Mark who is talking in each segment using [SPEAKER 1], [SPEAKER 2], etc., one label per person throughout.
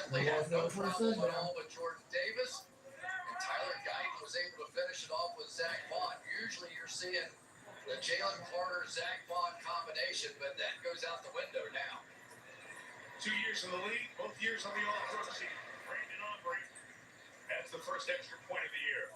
[SPEAKER 1] Stanley had no problem at all with Jordan Davis. And Tyler Guyton was able to finish it off with Zach Vaughn. Usually you're seeing the Jalen Carter-Zach Vaughn combination, but that goes out the window now.
[SPEAKER 2] 2 years in the league, both years on the All-Pro team. Brandon Aubrey adds the first extra point of the year.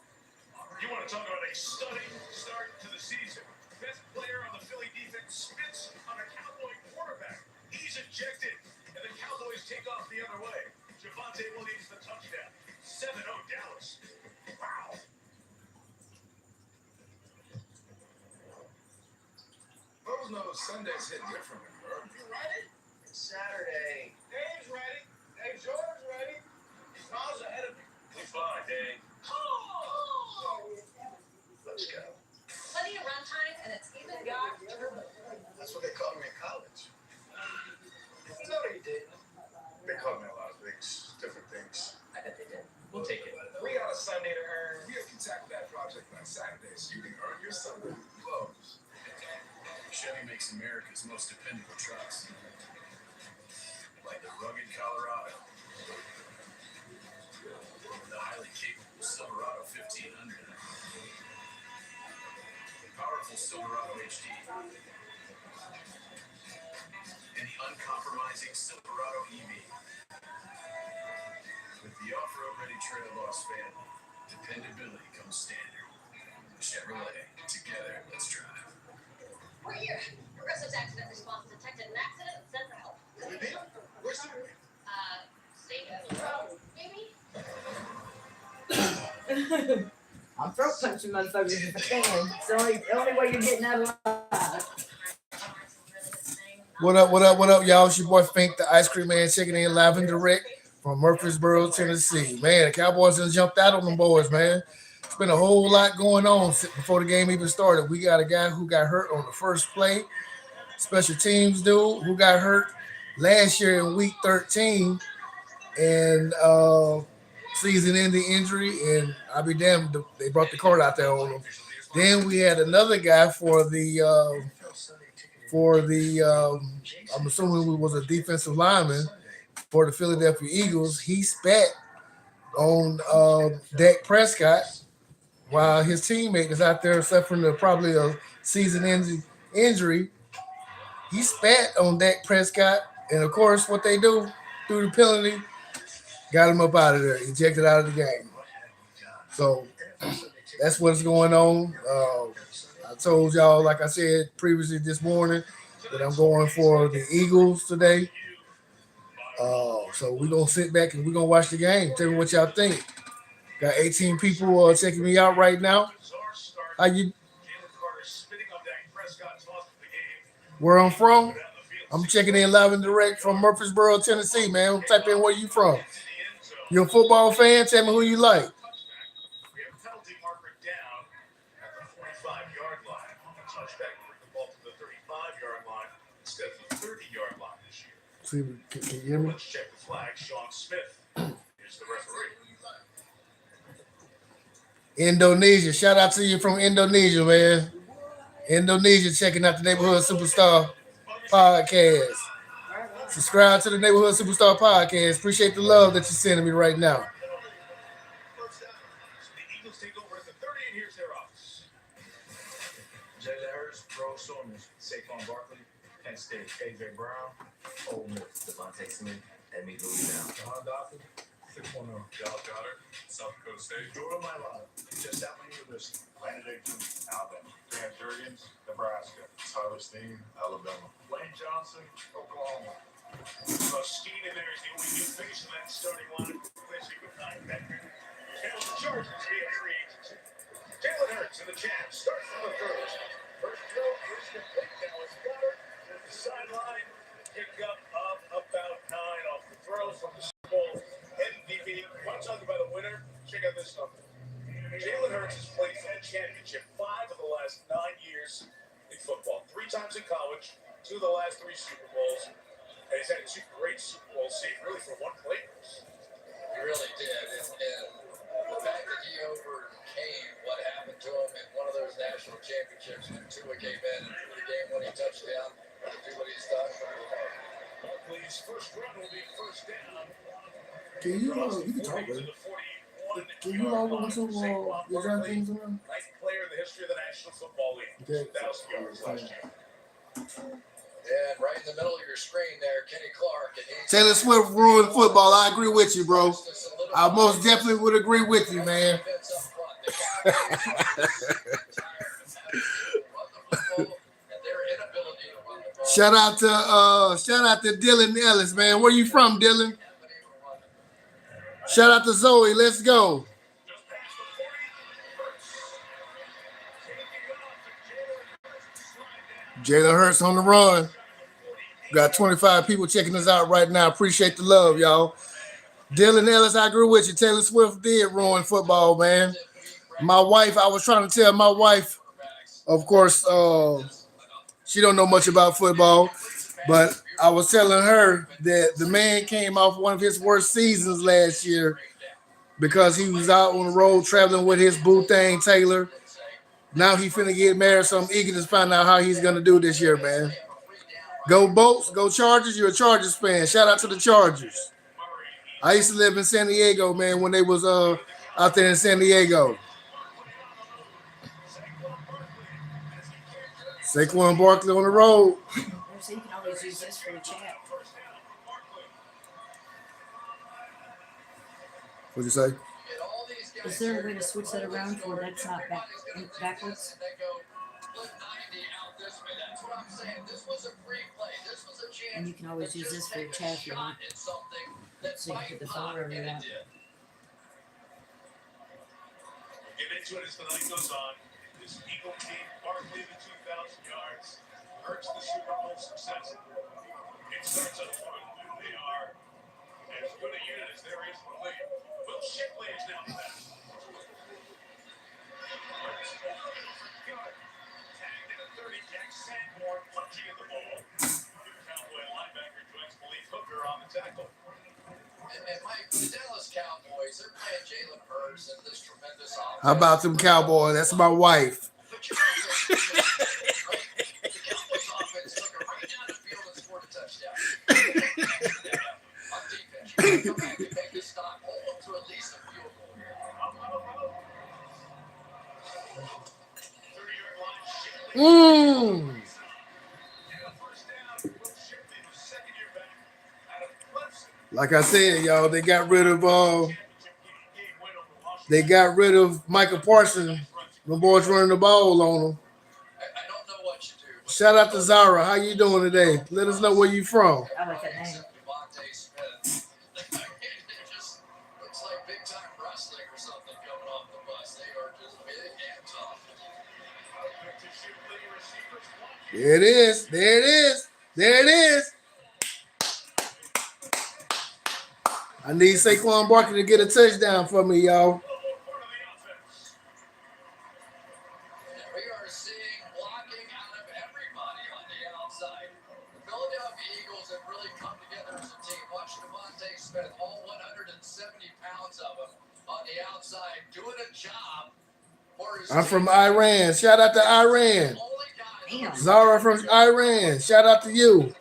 [SPEAKER 2] You want to talk about a stunning start to the season. Best player on the Philly defense spits on a Cowboy quarterback. He's ejected, and the Cowboys take off the other way. Javonte Williams the touchdown. 7-0 Dallas. Wow.
[SPEAKER 3] Those know Sundays hit differently, bro.
[SPEAKER 1] You ready? It's Saturday.
[SPEAKER 4] Dave's ready. Hey, George's ready. He's miles ahead of me.
[SPEAKER 2] Goodbye, Dave.
[SPEAKER 1] Let's go.
[SPEAKER 5] Plenty of runtime, and it's even got turbo.
[SPEAKER 1] That's what they called me in college.
[SPEAKER 4] No, they didn't.
[SPEAKER 3] They called me a lot of things, different things.
[SPEAKER 5] I bet they did. We'll take it.
[SPEAKER 4] We got a Sunday to earn.
[SPEAKER 3] We can tackle that project on Saturday, so you can earn your Sunday clothes.
[SPEAKER 6] Chevy makes America's most dependable trucks. Like the rugged Colorado. The highly capable Silverado 1500. The powerful Silverado HD. And the uncompromising Silverado EV. With the off-road ready Trail Boss family, dependability comes standard. Chevrolet, together, let's drive.
[SPEAKER 5] We're here. Progressive's accident response detected an accident and sent for help.
[SPEAKER 3] We beat him? Where's the
[SPEAKER 5] Stay down the road, maybe?
[SPEAKER 7] I'm throat punching motherfuckers if I can. It's the only way you're getting out alive.
[SPEAKER 8] What up, what up, what up, y'all? It's your boy Fink, the Ice Cream Man, checking in live and direct from Murfreesboro, Tennessee. Man, the Cowboys just jumped out on them boys, man. It's been a whole lot going on before the game even started. We got a guy who got hurt on the first play, special teams dude who got hurt last year in week 13, and season-ending injury, and I'll be damned, they brought the card out there on him. Then we had another guy for the I'm assuming it was a defensive lineman for the Philadelphia Eagles. He spat on Dak Prescott while his teammate is out there suffering probably a season-ending injury. He spat on Dak Prescott, and of course, what they do through the penalty, got him up out of there, ejected out of the game. So that's what's going on. I told y'all, like I said previously this morning, that I'm going for the Eagles today. So we're going to sit back and we're going to watch the game. Tell me what y'all think. Got 18 people checking me out right now. How you? Where I'm from? I'm checking in live and direct from Murfreesboro, Tennessee, man. Type in where you from. You a football fan? Tell me who you like.
[SPEAKER 2] Penalty marker down at the 45-yard line. Touchback bring the ball to the 35-yard line instead of the 30-yard line this year.
[SPEAKER 8] See, can you hear me?
[SPEAKER 2] Let's check the flag. Sean Smith is the referee.
[SPEAKER 8] Indonesia. Shout out to you from Indonesia, man. Indonesia checking out the Neighborhood Superstar podcast. Subscribe to the Neighborhood Superstar podcast. Appreciate the love that you're sending me right now.
[SPEAKER 2] The Eagles take over at the 30, and here's their offense.
[SPEAKER 4] Jalen Hurts, Bro Summers, Saquon Barkley, Penn State, AJ Brown, Ole Miss, Devontae Smith, and me Louis Down. John Dawson, 610.
[SPEAKER 2] Dallas Goddard, South Dakota State.
[SPEAKER 4] Jordan Mailata, just out my university. Landon Dayton, Alabama. Dan Jurgens, Nebraska. Tyler Steen, Alabama.
[SPEAKER 2] Lane Johnson, Oklahoma. Skeen in there is the only new face in that starting lineup, replacing with Nine Beckman. And the Chargers via free agency. Jalen Hurts in the jam. Start from the first. First throw is complete. Now it's Goddard to the sideline. Pick up of about 9 off the throw from the Super Bowl MVP. Want to talk about a winner? Check out this number. Jalen Hurts has played for the championship 5 of the last 9 years in football. 3 times in college, 2 of the last 3 Super Bowls. And he's had 2 great Super Bowls saved really for one play.
[SPEAKER 1] He really did. And the fact that he overcame what happened to him in one of those national championships when Tua came in and threw the game-winning touchdown to do what he's done.
[SPEAKER 2] Barkley's first run will be first down
[SPEAKER 8] Can you can talk,
[SPEAKER 2] To
[SPEAKER 8] man.
[SPEAKER 2] the 41
[SPEAKER 8] Can you log on to your John things on?
[SPEAKER 2] ninth player in the history of the National Football League.
[SPEAKER 8] Okay.
[SPEAKER 2] 1,000 yards last year.
[SPEAKER 1] And right in the middle of your screen there, Kenny Clark. And he's
[SPEAKER 8] Taylor Swift ruined football. I agree with you, bro. I most definitely would agree with you, man. Shout out to Dylan Ellis, man. Where you from, Dylan? Shout out to Zoe. Let's go.
[SPEAKER 2] Just past the 40.
[SPEAKER 8] Jalen Hurts on the run. Got 25 people checking us out right now. Appreciate the love, y'all. Dylan Ellis, I agree with you. Taylor Swift did ruin football, man. My wife, I was trying to tell my wife, of course, she don't know much about football, but I was telling her that the man came off one of his worst seasons last year because he was out on the road traveling with his boo thing, Taylor. Now he finna get married, so I'm eager to find out how he's gonna do this year, man. Go Bolts, go Chargers. You're a Chargers fan. Shout out to the Chargers. I used to live in San Diego, man, when they was out there in San Diego. Saquon Barkley on the road.
[SPEAKER 7] So you can always use this for your chat.
[SPEAKER 8] What'd you say?
[SPEAKER 7] Is there a way to switch that around for that's not backwards? And you can always use this for your chat if you want. So you can put the phone wherever you want.
[SPEAKER 2] Get into it as the night goes on. This Eagle team, Barkley the 2,000 yards, Hurts the Super Bowl success. It starts on point. They are as good a unit as there is in the league. Will Shipley is now back. Tagged in a 30, Jack Sanborn punching at the ball. New Cowboy linebacker joins Malik Hooker on the tackle.
[SPEAKER 1] And Mike, the Dallas Cowboys, they're playing Jalen Hurts and this tremendous offense.
[SPEAKER 8] How about them Cowboys? That's my wife.
[SPEAKER 1] The Cowboys offense took it right down the field and scored a touchdown. On defense, you gotta come back and make this stop, hold them to at least a field goal.
[SPEAKER 2] 30-yard line, Shipley.
[SPEAKER 8] Mmm. Like I said, y'all, they got rid of Michael Parsons. The boys running the ball on them.
[SPEAKER 1] I don't know what you do.
[SPEAKER 8] Shout out to Zara. How you doing today? Let us know where you from.
[SPEAKER 7] I like that name.
[SPEAKER 1] Devontae Smith. It just looks like big time wrestling or something coming off the bus. They are just big and tough.
[SPEAKER 8] There it is. There it is. There it is. I need Saquon Barkley to get a touchdown for me, y'all.
[SPEAKER 1] We are seeing blocking out of everybody on the outside. The Philadelphia Eagles have really come together as a team. Watch Devontae Smith, all 170 pounds of him on the outside, doing a job for his
[SPEAKER 8] I'm from
[SPEAKER 1] team.
[SPEAKER 8] Iran. Shout out to Iran.
[SPEAKER 1] Only guy
[SPEAKER 7] Damn.
[SPEAKER 8] Zara from Iran. Shout out to you.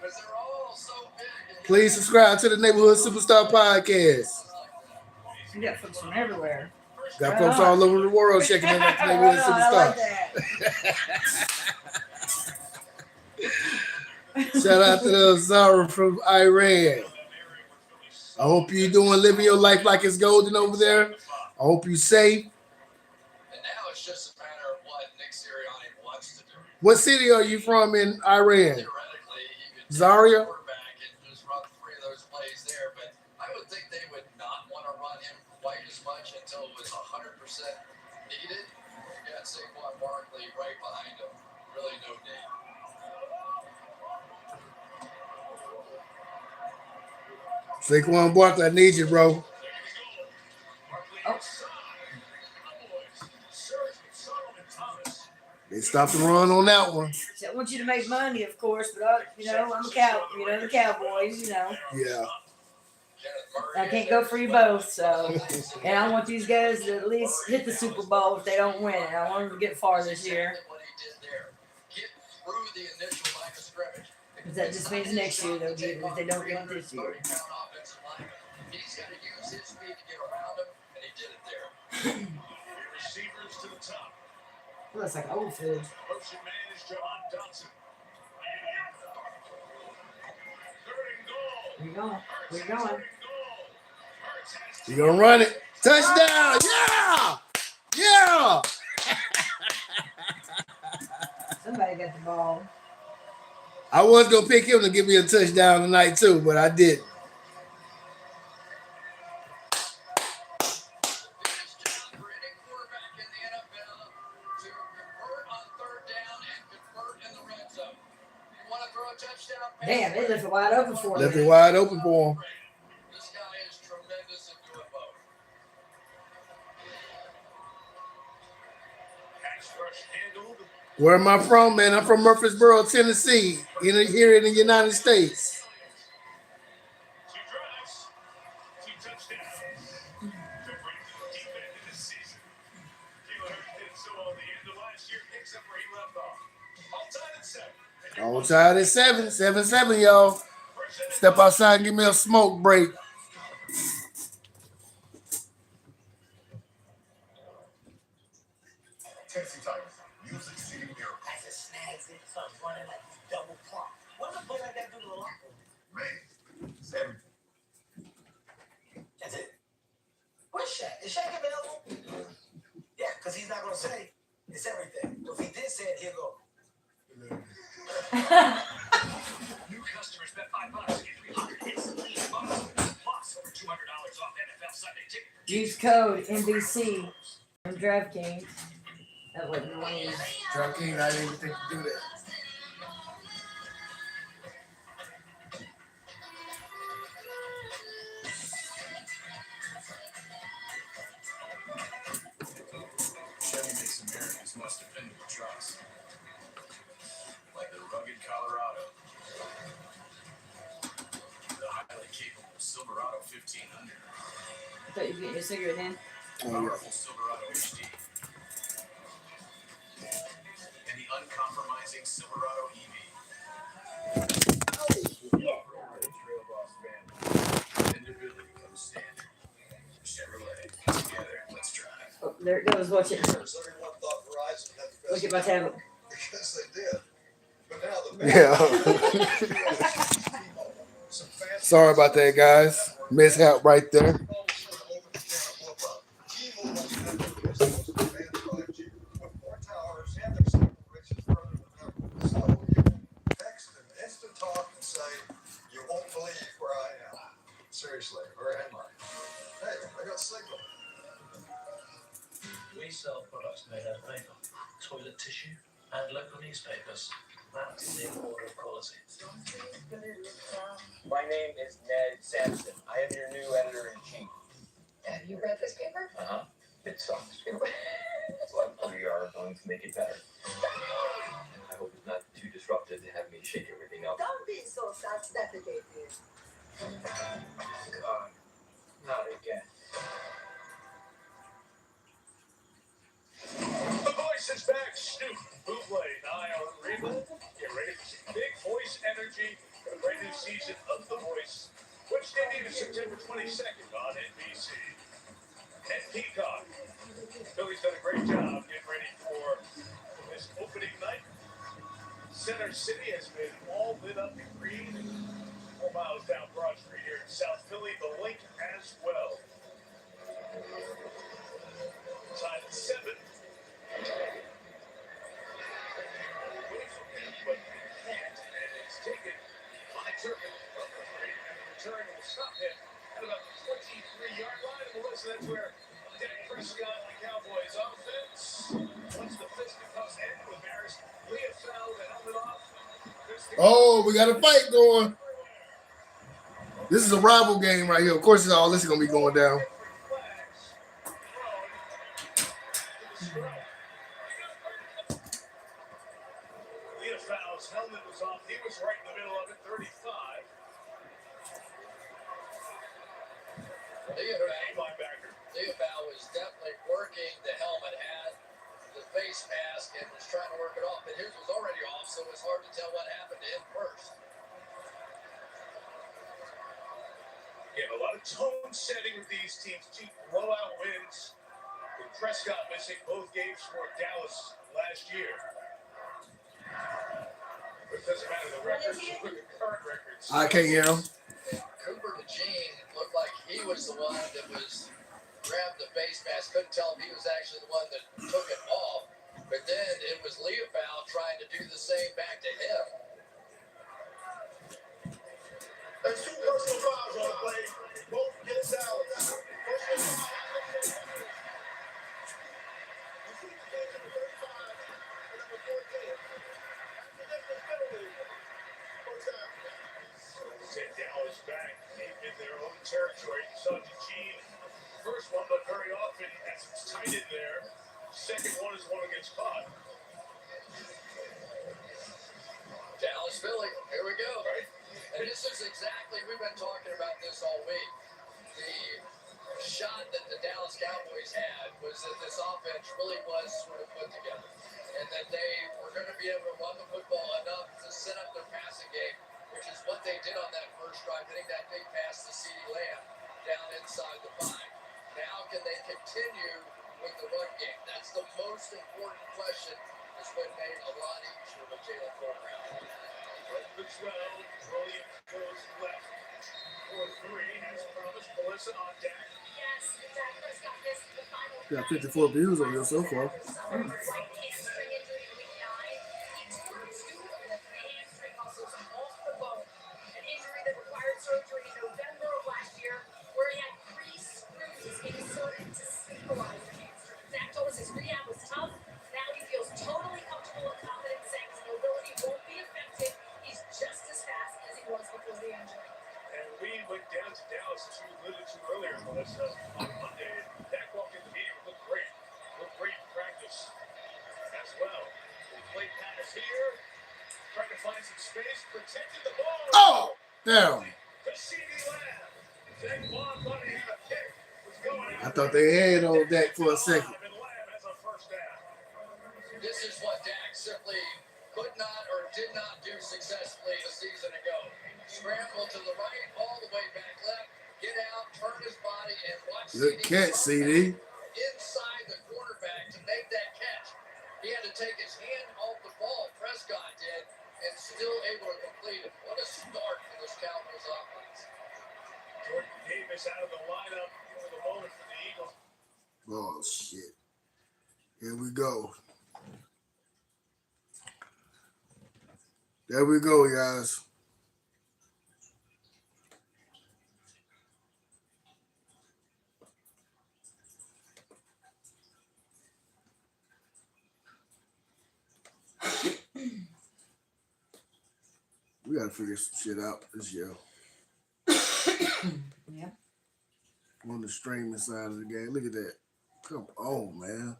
[SPEAKER 1] because they're all so big. And
[SPEAKER 8] Please subscribe to the Neighborhood Superstar Podcast.
[SPEAKER 7] You got folks from everywhere.
[SPEAKER 8] Got folks all over the world checking in at the Neighborhood
[SPEAKER 7] I
[SPEAKER 8] Superstar.
[SPEAKER 7] like that.
[SPEAKER 8] Shout out to the Zara from Iran. I hope you're living your life like it's golden over there. I hope you're safe.
[SPEAKER 1] now it's just a matter of what Nick Sirianni wants to do.
[SPEAKER 8] What city are you from in Iran?
[SPEAKER 1] Theoretically, he could
[SPEAKER 8] Zaria?
[SPEAKER 1] take the quarterback and just run 3 of those plays there, but I would think they would not want to run him quite as much until it was 100% needed. You got Saquon Barkley right behind him. Really no need.
[SPEAKER 8] Saquon Barkley, I need you, bro. They stopped the run on that one.
[SPEAKER 7] So I want you to make money, of course, but I'm a the Cowboys,
[SPEAKER 8] Yeah.
[SPEAKER 1] Kenneth Murray
[SPEAKER 7] I can't go for you both, so. And I want these guys to at least hit the Super Bowl if they don't win. I want them to get far this year.
[SPEAKER 1] What he did there. Get through the initial line of scrimmage.
[SPEAKER 7] Because that just means next year they'll get it if they don't get it this year.
[SPEAKER 1] 30-pound offensive got to use his speed to get around him, and he did it there.
[SPEAKER 2] The receivers to the top.
[SPEAKER 7] Well, that's like old food.
[SPEAKER 2] Motion man is Jahan Dotson. Third and goal.
[SPEAKER 7] Where you going? Where you going?
[SPEAKER 2] Third and goal. Hurts has
[SPEAKER 8] You gonna run it? Touchdown! Yeah! Yeah!
[SPEAKER 7] Somebody got the ball.
[SPEAKER 8] I was gonna pick him to give me a touchdown tonight too, but I didn't.
[SPEAKER 1] Biggest job for any quarterback in the NFL to convert on third down and convert in the red zone. You want to throw a touchdown pass?
[SPEAKER 7] Damn, they left it wide open for
[SPEAKER 8] Left it
[SPEAKER 7] him.
[SPEAKER 8] wide open for him.
[SPEAKER 1] This guy is tremendous at doing both.
[SPEAKER 2] pass rush handled.
[SPEAKER 8] Where am I from, man? I'm from Murfreesboro, Tennessee, here in the United States.
[SPEAKER 2] 2 drives, 2 touchdowns. To bring the deep end of this season. Jalen Hurts did so well at the end of last year, picks up where he left off. All tied at 7. And
[SPEAKER 8] All tied at 7, y'all. Step outside and give me a smoke break.
[SPEAKER 3] Tennessee Titans. Music City Miracle.
[SPEAKER 9] That's a snags it. Starts running like he's double pump. What does a play like that do to the locker room?
[SPEAKER 3] Man, it's everything.
[SPEAKER 9] That's it. Where's Shaq? Is Shaq available? Yeah, because he's not going to say it's everything. If he did say it, he'll go.
[SPEAKER 2] new customers bet $5, get 300 instantly in bonus. Plus over $200 off NFL Sunday ticket.
[SPEAKER 7] Use code NBC from DraftKings. That wasn't the way.
[SPEAKER 8] DraftKings, I didn't even think to do that.
[SPEAKER 6] Chevy makes America's most dependable trucks. Like the rugged Colorado. The highly capable Silverado 1500.
[SPEAKER 7] I thought you were getting your cigarette in.
[SPEAKER 6] Powerful Silverado HD. And the uncompromising Silverado EV. Trail Boss van. Dependability comes standard. Chevrolet. Together, let's drive.
[SPEAKER 7] Oh, there it goes. Watch it.
[SPEAKER 3] Everyone thought Verizon had the
[SPEAKER 7] Look
[SPEAKER 3] best
[SPEAKER 7] at my tablet.
[SPEAKER 3] because they did. But now the some fancy
[SPEAKER 8] Sorry about that, guys. Mishap right there.
[SPEAKER 3] Seriously, where am I? Hey, I got signal.
[SPEAKER 10] We sell products made out of paper, toilet tissue, and local newspapers. That's the order of quality.
[SPEAKER 11] My name is Ned Sampson. I am your new editor-in-chief.
[SPEAKER 5] Have you read this paper?
[SPEAKER 11] It sucks. But we are going to make it better. I hope it's not too disruptive to have me shake everything up.
[SPEAKER 5] Don't be so self-deprecating.
[SPEAKER 11] God, not again.
[SPEAKER 2] The voice is back. Snoop, Bootleg, Niall, Rainbow. Get ready for some big voice energy for the brand new season of The Voice, which debuts September 22nd on NBC. And Peacock. Billy's done a great job getting ready for this opening night. Center City has been all lit up in green. 4 miles down Broad Street here in South Philly, the link as well. Tied at 7. But can't, and it's taken by Turpin. Return will stop him at about the 23-yard line. And Melissa, that's where Dak Prescott and the Cowboys offense. Once the fisticuffs end with Maris, Leah fouled the helmet off.
[SPEAKER 8] Oh, we got a fight going. This is a rival game right here. Of course, all this is going to be going down.
[SPEAKER 2] Leah Fowle's helmet was off. He was right in the middle of it, 35.
[SPEAKER 1] Leah Fowl was definitely working the helmet, had the face mask, and was trying to work it off. But his was already off, so it was hard to tell what happened to him first.
[SPEAKER 2] Yeah, a lot of tone setting with these teams. Cheap blowout wins. With Prescott missing both games for Dallas last year. But it doesn't matter the records. Look at current records.
[SPEAKER 8] I can't hear him.
[SPEAKER 1] Cooper DeJean looked like he was the one that was grabbed the face mask. Couldn't tell if he was actually the one that took it off. But then it was Leopold trying to do the same back to him.
[SPEAKER 2] There's two personal fouls on the play. Both get out. Dallas back deep in their own territory. You saw DeJean first one, but very often as it's tight in there. Second one is one against Todd.
[SPEAKER 1] Dallas, Philly, here we go. And this is exactly, we've been talking about this all week. The shot that the Dallas Cowboys had was that this offense really was sort of put together. And that they were going to be able to run the football enough to set up their passing game, which is what they did on that first drive, hitting that big pass to CeeDee Lamb down inside the 5. Now can they continue with the run game? That's the most important question. It's what made a lot easier with Jalen Corcoran.
[SPEAKER 2] Well, Williams goes left for 3, as promised. Melissa on deck.
[SPEAKER 5] Yes, Dak Prescott missed the final.
[SPEAKER 8] Got 54 views on this so far.
[SPEAKER 5] Right hamstring injury week 9. He tore 2 of the 3 hamstring muscles off the bone. An injury that required surgery in November of last year, where he had 3 screws inserted to stabilize the hamstring. Dak told us his rehab was tough. Now he feels totally comfortable and confident saying his mobility won't be affected. He's just as fast as he was before the injury.
[SPEAKER 2] And we went down to Dallas, as you alluded to earlier, Melissa, on Monday. Dak walked in the meeting, looked great. Looked great in practice as well. Play pass here, trying to find some space, protected the ball.
[SPEAKER 8] Oh, damn.
[SPEAKER 2] To CeeDee Lamb. Zach Bond thought he had a pick. Was going
[SPEAKER 8] I thought they had on Dak for a second.
[SPEAKER 2] And Lamb has a first down.
[SPEAKER 1] This is what Dak simply could not or did not do successfully a season ago. Scramble to the right, all the way back left, get out, turn his body, and watch
[SPEAKER 8] Good catch, CD.
[SPEAKER 1] inside the quarterback to make that catch. He had to take his hand off the ball, Prescott did, and still able to complete it. What a start for this Cowboys offense.
[SPEAKER 2] Jordan Davis out of the lineup for the moment for the Eagles.
[SPEAKER 8] Oh, shit. Here we go. There we go, guys. We gotta figure some shit out this year.
[SPEAKER 7] Yeah.
[SPEAKER 8] On the streaming side of the game. Look at that. Come on, man.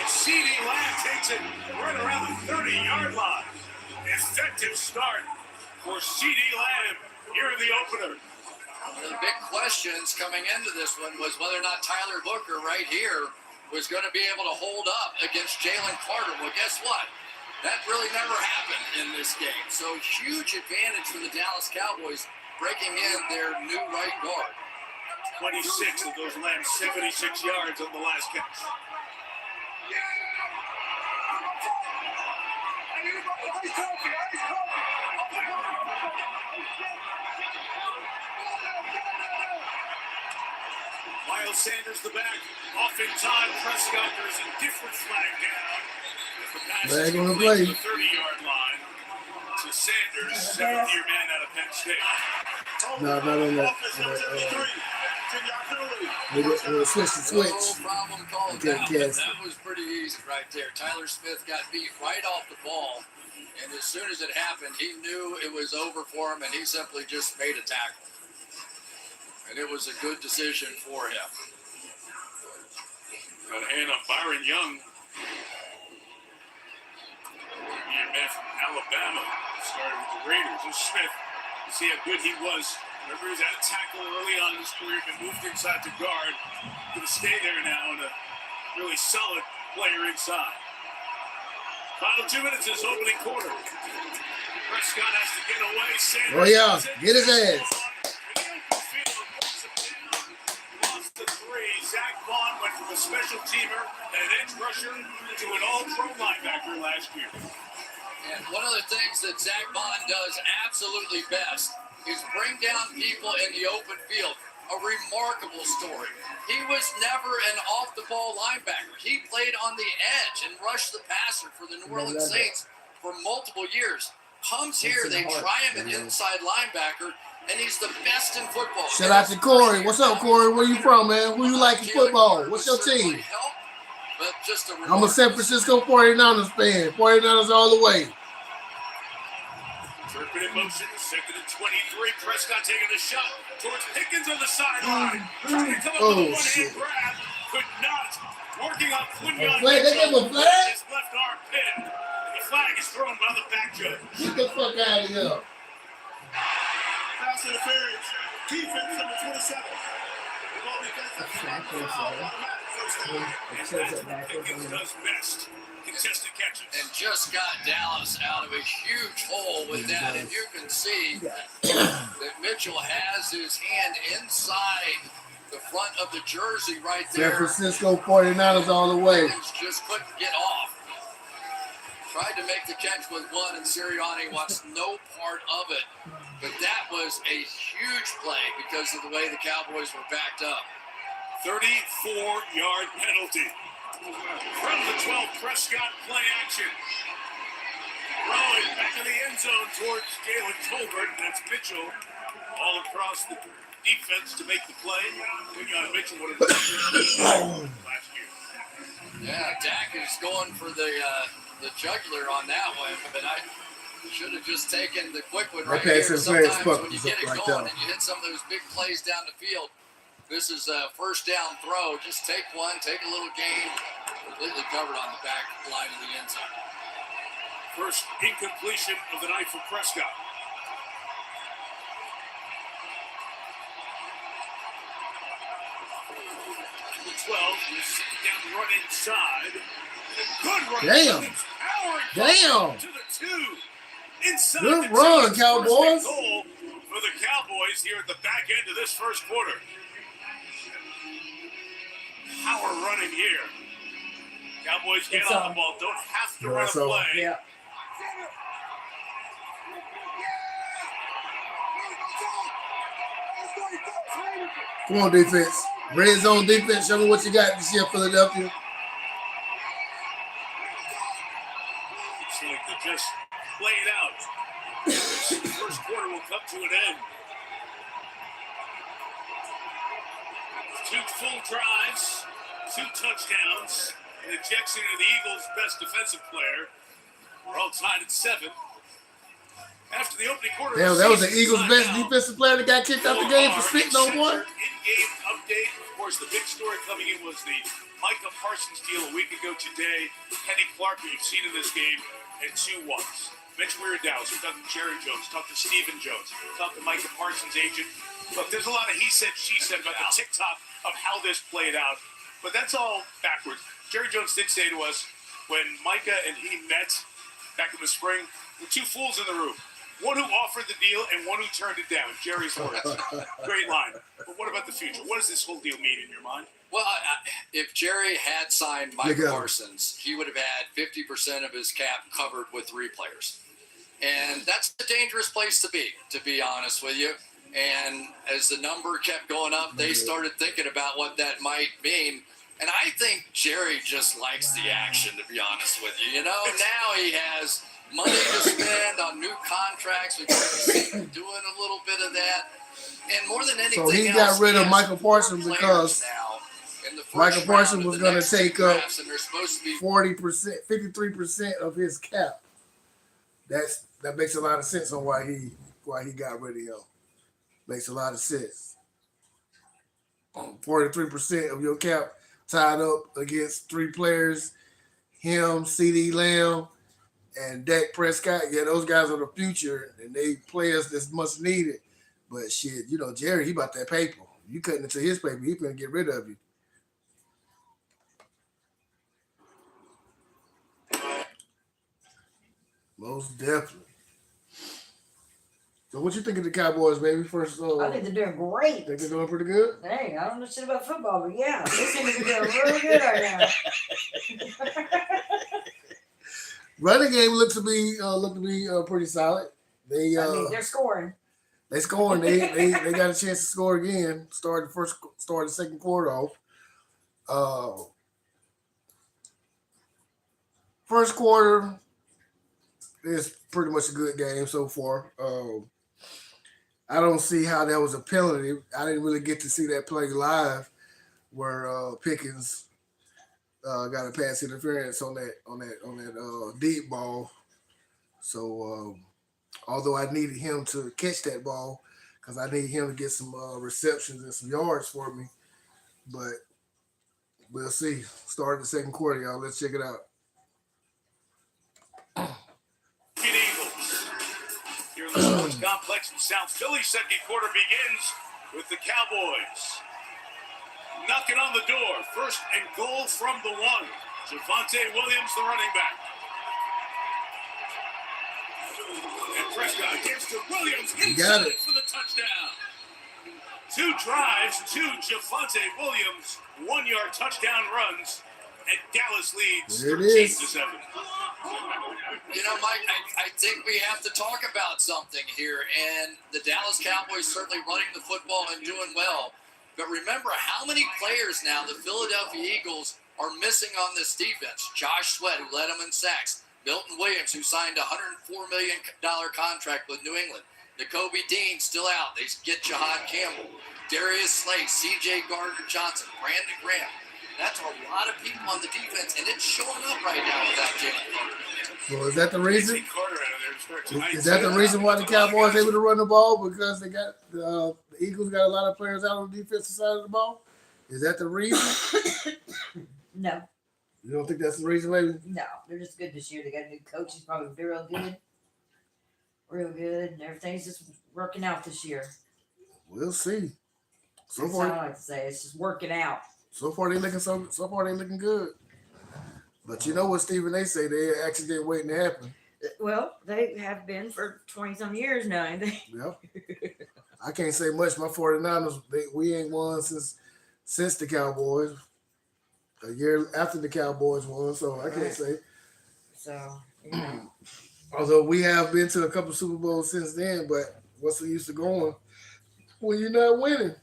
[SPEAKER 2] CeeDee Lamb takes it right around the 30-yard line. Effective start for CeeDee Lamb here in the opener.
[SPEAKER 1] One of the big questions coming into this one was whether or not Tyler Booker right here was going to be able to hold up against Jalen Carter. Well, guess what? That really never happened in this game. So huge advantage for the Dallas Cowboys breaking in their new right guard.
[SPEAKER 2] 26 of those Lamb 76 yards on the last catch. Miles Sanders the back, off in time. Prescott, there's a different flag down. The pass
[SPEAKER 8] Flag
[SPEAKER 2] is
[SPEAKER 8] on the
[SPEAKER 2] complete
[SPEAKER 8] play.
[SPEAKER 2] to the 30-yard line to Sanders, seventh-year man out of Penn State.
[SPEAKER 8] No, not on that. We'll switch the switch.
[SPEAKER 1] No problem called
[SPEAKER 8] Okay,
[SPEAKER 1] down.
[SPEAKER 8] yes.
[SPEAKER 1] That was pretty easy right there. Tyler Smith got beat right off the ball. And as soon as it happened, he knew it was over for him, and he simply just made a tackle. And it was a good decision for him.
[SPEAKER 2] Got a hand on Byron Young. young man from Alabama, started with the Raiders. And Smith, you see how good he was. Remember, he was at a tackle early on in his career, been moved inside to guard. Going to stay there now, and a really solid player inside. Final 2 minutes is opening quarter. Prescott has to get away. Sanders
[SPEAKER 8] Oh yeah, get his ass.
[SPEAKER 2] Lost to 3. Zach Vaughn went from a special teamer and an edge rusher to an all-pro linebacker last year.
[SPEAKER 1] And one of the things that Zach Vaughn does absolutely best is bring down people in the open field. A remarkable story. He was never an off-the-ball linebacker. He played on the edge and rushed the passer for the New Orleans Saints for multiple years. Comes here, they try him an inside linebacker, and he's the best in football.
[SPEAKER 8] Shout out to Corey. What's up, Corey? Where you from, man? Who you like in football? What's your team?
[SPEAKER 1] But just
[SPEAKER 8] I'm a San Francisco 49ers fan. 49ers all the way.
[SPEAKER 2] Turpin in motion, 2nd and 23. Prescott taking a shot towards Pickens on the sideline. Trying to come up with a one-hand grab. Could not. Working on Quinyon.
[SPEAKER 8] They gave him a flag?
[SPEAKER 2] His left arm pinned. The flag is thrown by the back judge.
[SPEAKER 8] Get the fuck out of here.
[SPEAKER 2] Pass interference. Defense number 27. Pickens does best. Contested catches.
[SPEAKER 1] And just got Dallas out of a huge hole with that. And you can see that Mitchell has his hand inside the front of the jersey right there.
[SPEAKER 8] San Francisco 49ers all the way.
[SPEAKER 1] Just couldn't get off. Tried to make the catch with one, and Sirianni wants no part of it. But that was a huge play because of the way the Cowboys were backed up.
[SPEAKER 2] 34-yard penalty. From the 12, Prescott play action. Rolling back in the end zone towards Jalen Tolbert. That's Mitchell all across the defense to make the play. Quinyon Mitchell would have done last year.
[SPEAKER 1] Yeah, Dak is going for the jugular on that one, but I should have just taken the quick one right here. Sometimes when you get it going and you hit some of those big plays down the field, this is a first down throw. Just take one, take a little gain, completely covered on the back line of the end zone.
[SPEAKER 2] First incompletion of the night for Prescott. The 12, you see down the run inside. Good run.
[SPEAKER 8] Damn.
[SPEAKER 2] To the 2. Inside
[SPEAKER 8] good run, Cowboys.
[SPEAKER 2] Goal for the Cowboys here at the back end of this first quarter. Power running here. Cowboys get on the ball. Don't have to run a play.
[SPEAKER 7] Yeah.
[SPEAKER 8] Come on, defense. Red zone defense. Show me what you got this year, Philadelphia.
[SPEAKER 2] Looks like they just played out. This first quarter will come to an end. 2 full drives, 2 touchdowns, and ejection of the Eagles' best defensive player. We're all tied at 7. After the opening quarter,
[SPEAKER 8] damn, that was the Eagles' best defensive player that got kicked out the game for spitting on one.
[SPEAKER 2] In-game update. Of course, the big story coming in was the Micah Parsons deal a week ago today. Kenny Clark, who you've seen in this game, and 2 ones. Mitch Weirdows, we talked to Jerry Jones, talked to Stephen Jones, talked to Micah Parsons' agent. Look, there's a lot of he said, she said about the TikTok of how this played out. But that's all backwards. Jerry Jones did say to us when Micah and he met back in the spring, there were 2 fools in the room. One who offered the deal and one who turned it down. Jerry's words. Great line. But what about the future? What does this whole deal mean in your mind?
[SPEAKER 1] Well, if Jerry had signed Micah Parsons, he would have had 50% of his cap covered with 3 players. And that's a dangerous place to be honest with you. And as the number kept going up, they started thinking about what that might mean. And I think Jerry just likes the action, to be honest with you. You know, now he has money to spend on new contracts. We've been doing a little bit of that. And more than anything
[SPEAKER 8] so he got rid of Michael Parsons because Michael Parsons was going to take up 40%, 53% of his cap. That makes a lot of sense on why he got rid of him. Makes a lot of sense. 43% of your cap tied up against 3 players, him, CeeDee Lamb, and Dak Prescott, yeah, those guys are the future, and they players that's much needed. But shit, you know, Jerry, he about that paper. You cutting into his paper, he gonna get rid of you. Most definitely. So what you think of the Cowboys, baby? First,
[SPEAKER 7] I think they're doing great.
[SPEAKER 8] think they're doing pretty good.
[SPEAKER 7] Dang, I don't know shit about football, but yeah, they seem to be doing really good right now.
[SPEAKER 8] Running game look to be pretty solid. They
[SPEAKER 7] I mean, they're scoring.
[SPEAKER 8] They scoring. They got a chance to score again. Start the second quarter off. First quarter is pretty much a good game so far. I don't see how that was a penalty. I didn't really get to see that play live, where Pickens got a pass interference on that deep ball. So although I needed him to catch that ball because I need him to get some receptions and some yards for me, but we'll see. Start the second quarter, y'all. Let's check it out.
[SPEAKER 2] Eagles. Here in the Sports Complex in South Philly, second quarter begins with the Cowboys knocking on the door. First and goal from the one. Javonte Williams, the running back. And Prescott gives to Williams inside for the touchdown. 2 drives, 2 Javonte Williams, 1-yard touchdown runs, and Dallas leads 13-7.
[SPEAKER 1] You know, Mike, I think we have to talk about something here, and the Dallas Cowboys certainly running the football and doing well. But remember how many players now the Philadelphia Eagles are missing on this defense. Josh Sweat, who led them in sacks. Milton Williams, who signed a $104 million contract with New England. Nakobe Dean still out. They get Jahad Campbell. Darius Slay, C.J. Gardner-Johnson, Brandon Graham. That's a lot of people on the defense, and it's showing up right now without Jalen Carter.
[SPEAKER 8] So is that the reason? Is that the reason why the Cowboys able to run the ball? Because they got the Eagles got a lot of players out on the defensive side of the ball? Is that the reason?
[SPEAKER 7] No.
[SPEAKER 8] You don't think that's the reason, maybe?
[SPEAKER 7] No, they're just good this year. They got a new coach. He's probably real good. Real good. And everything's just working out this year.
[SPEAKER 8] We'll see. So
[SPEAKER 7] That's
[SPEAKER 8] far,
[SPEAKER 7] what I like to say. It's just working out.
[SPEAKER 8] So far they looking good. But you know what, Stephen? They say they accident waiting to happen.
[SPEAKER 7] Well, they have been for 20-some years now, ain't they?
[SPEAKER 8] Yep. I can't say much. My 49ers, we ain't won since the Cowboys. A year after the Cowboys won, so I can't say.
[SPEAKER 7] So, yeah.
[SPEAKER 8] Although we have been to a couple Super Bowls since then, but what's the use of going when you're not winning?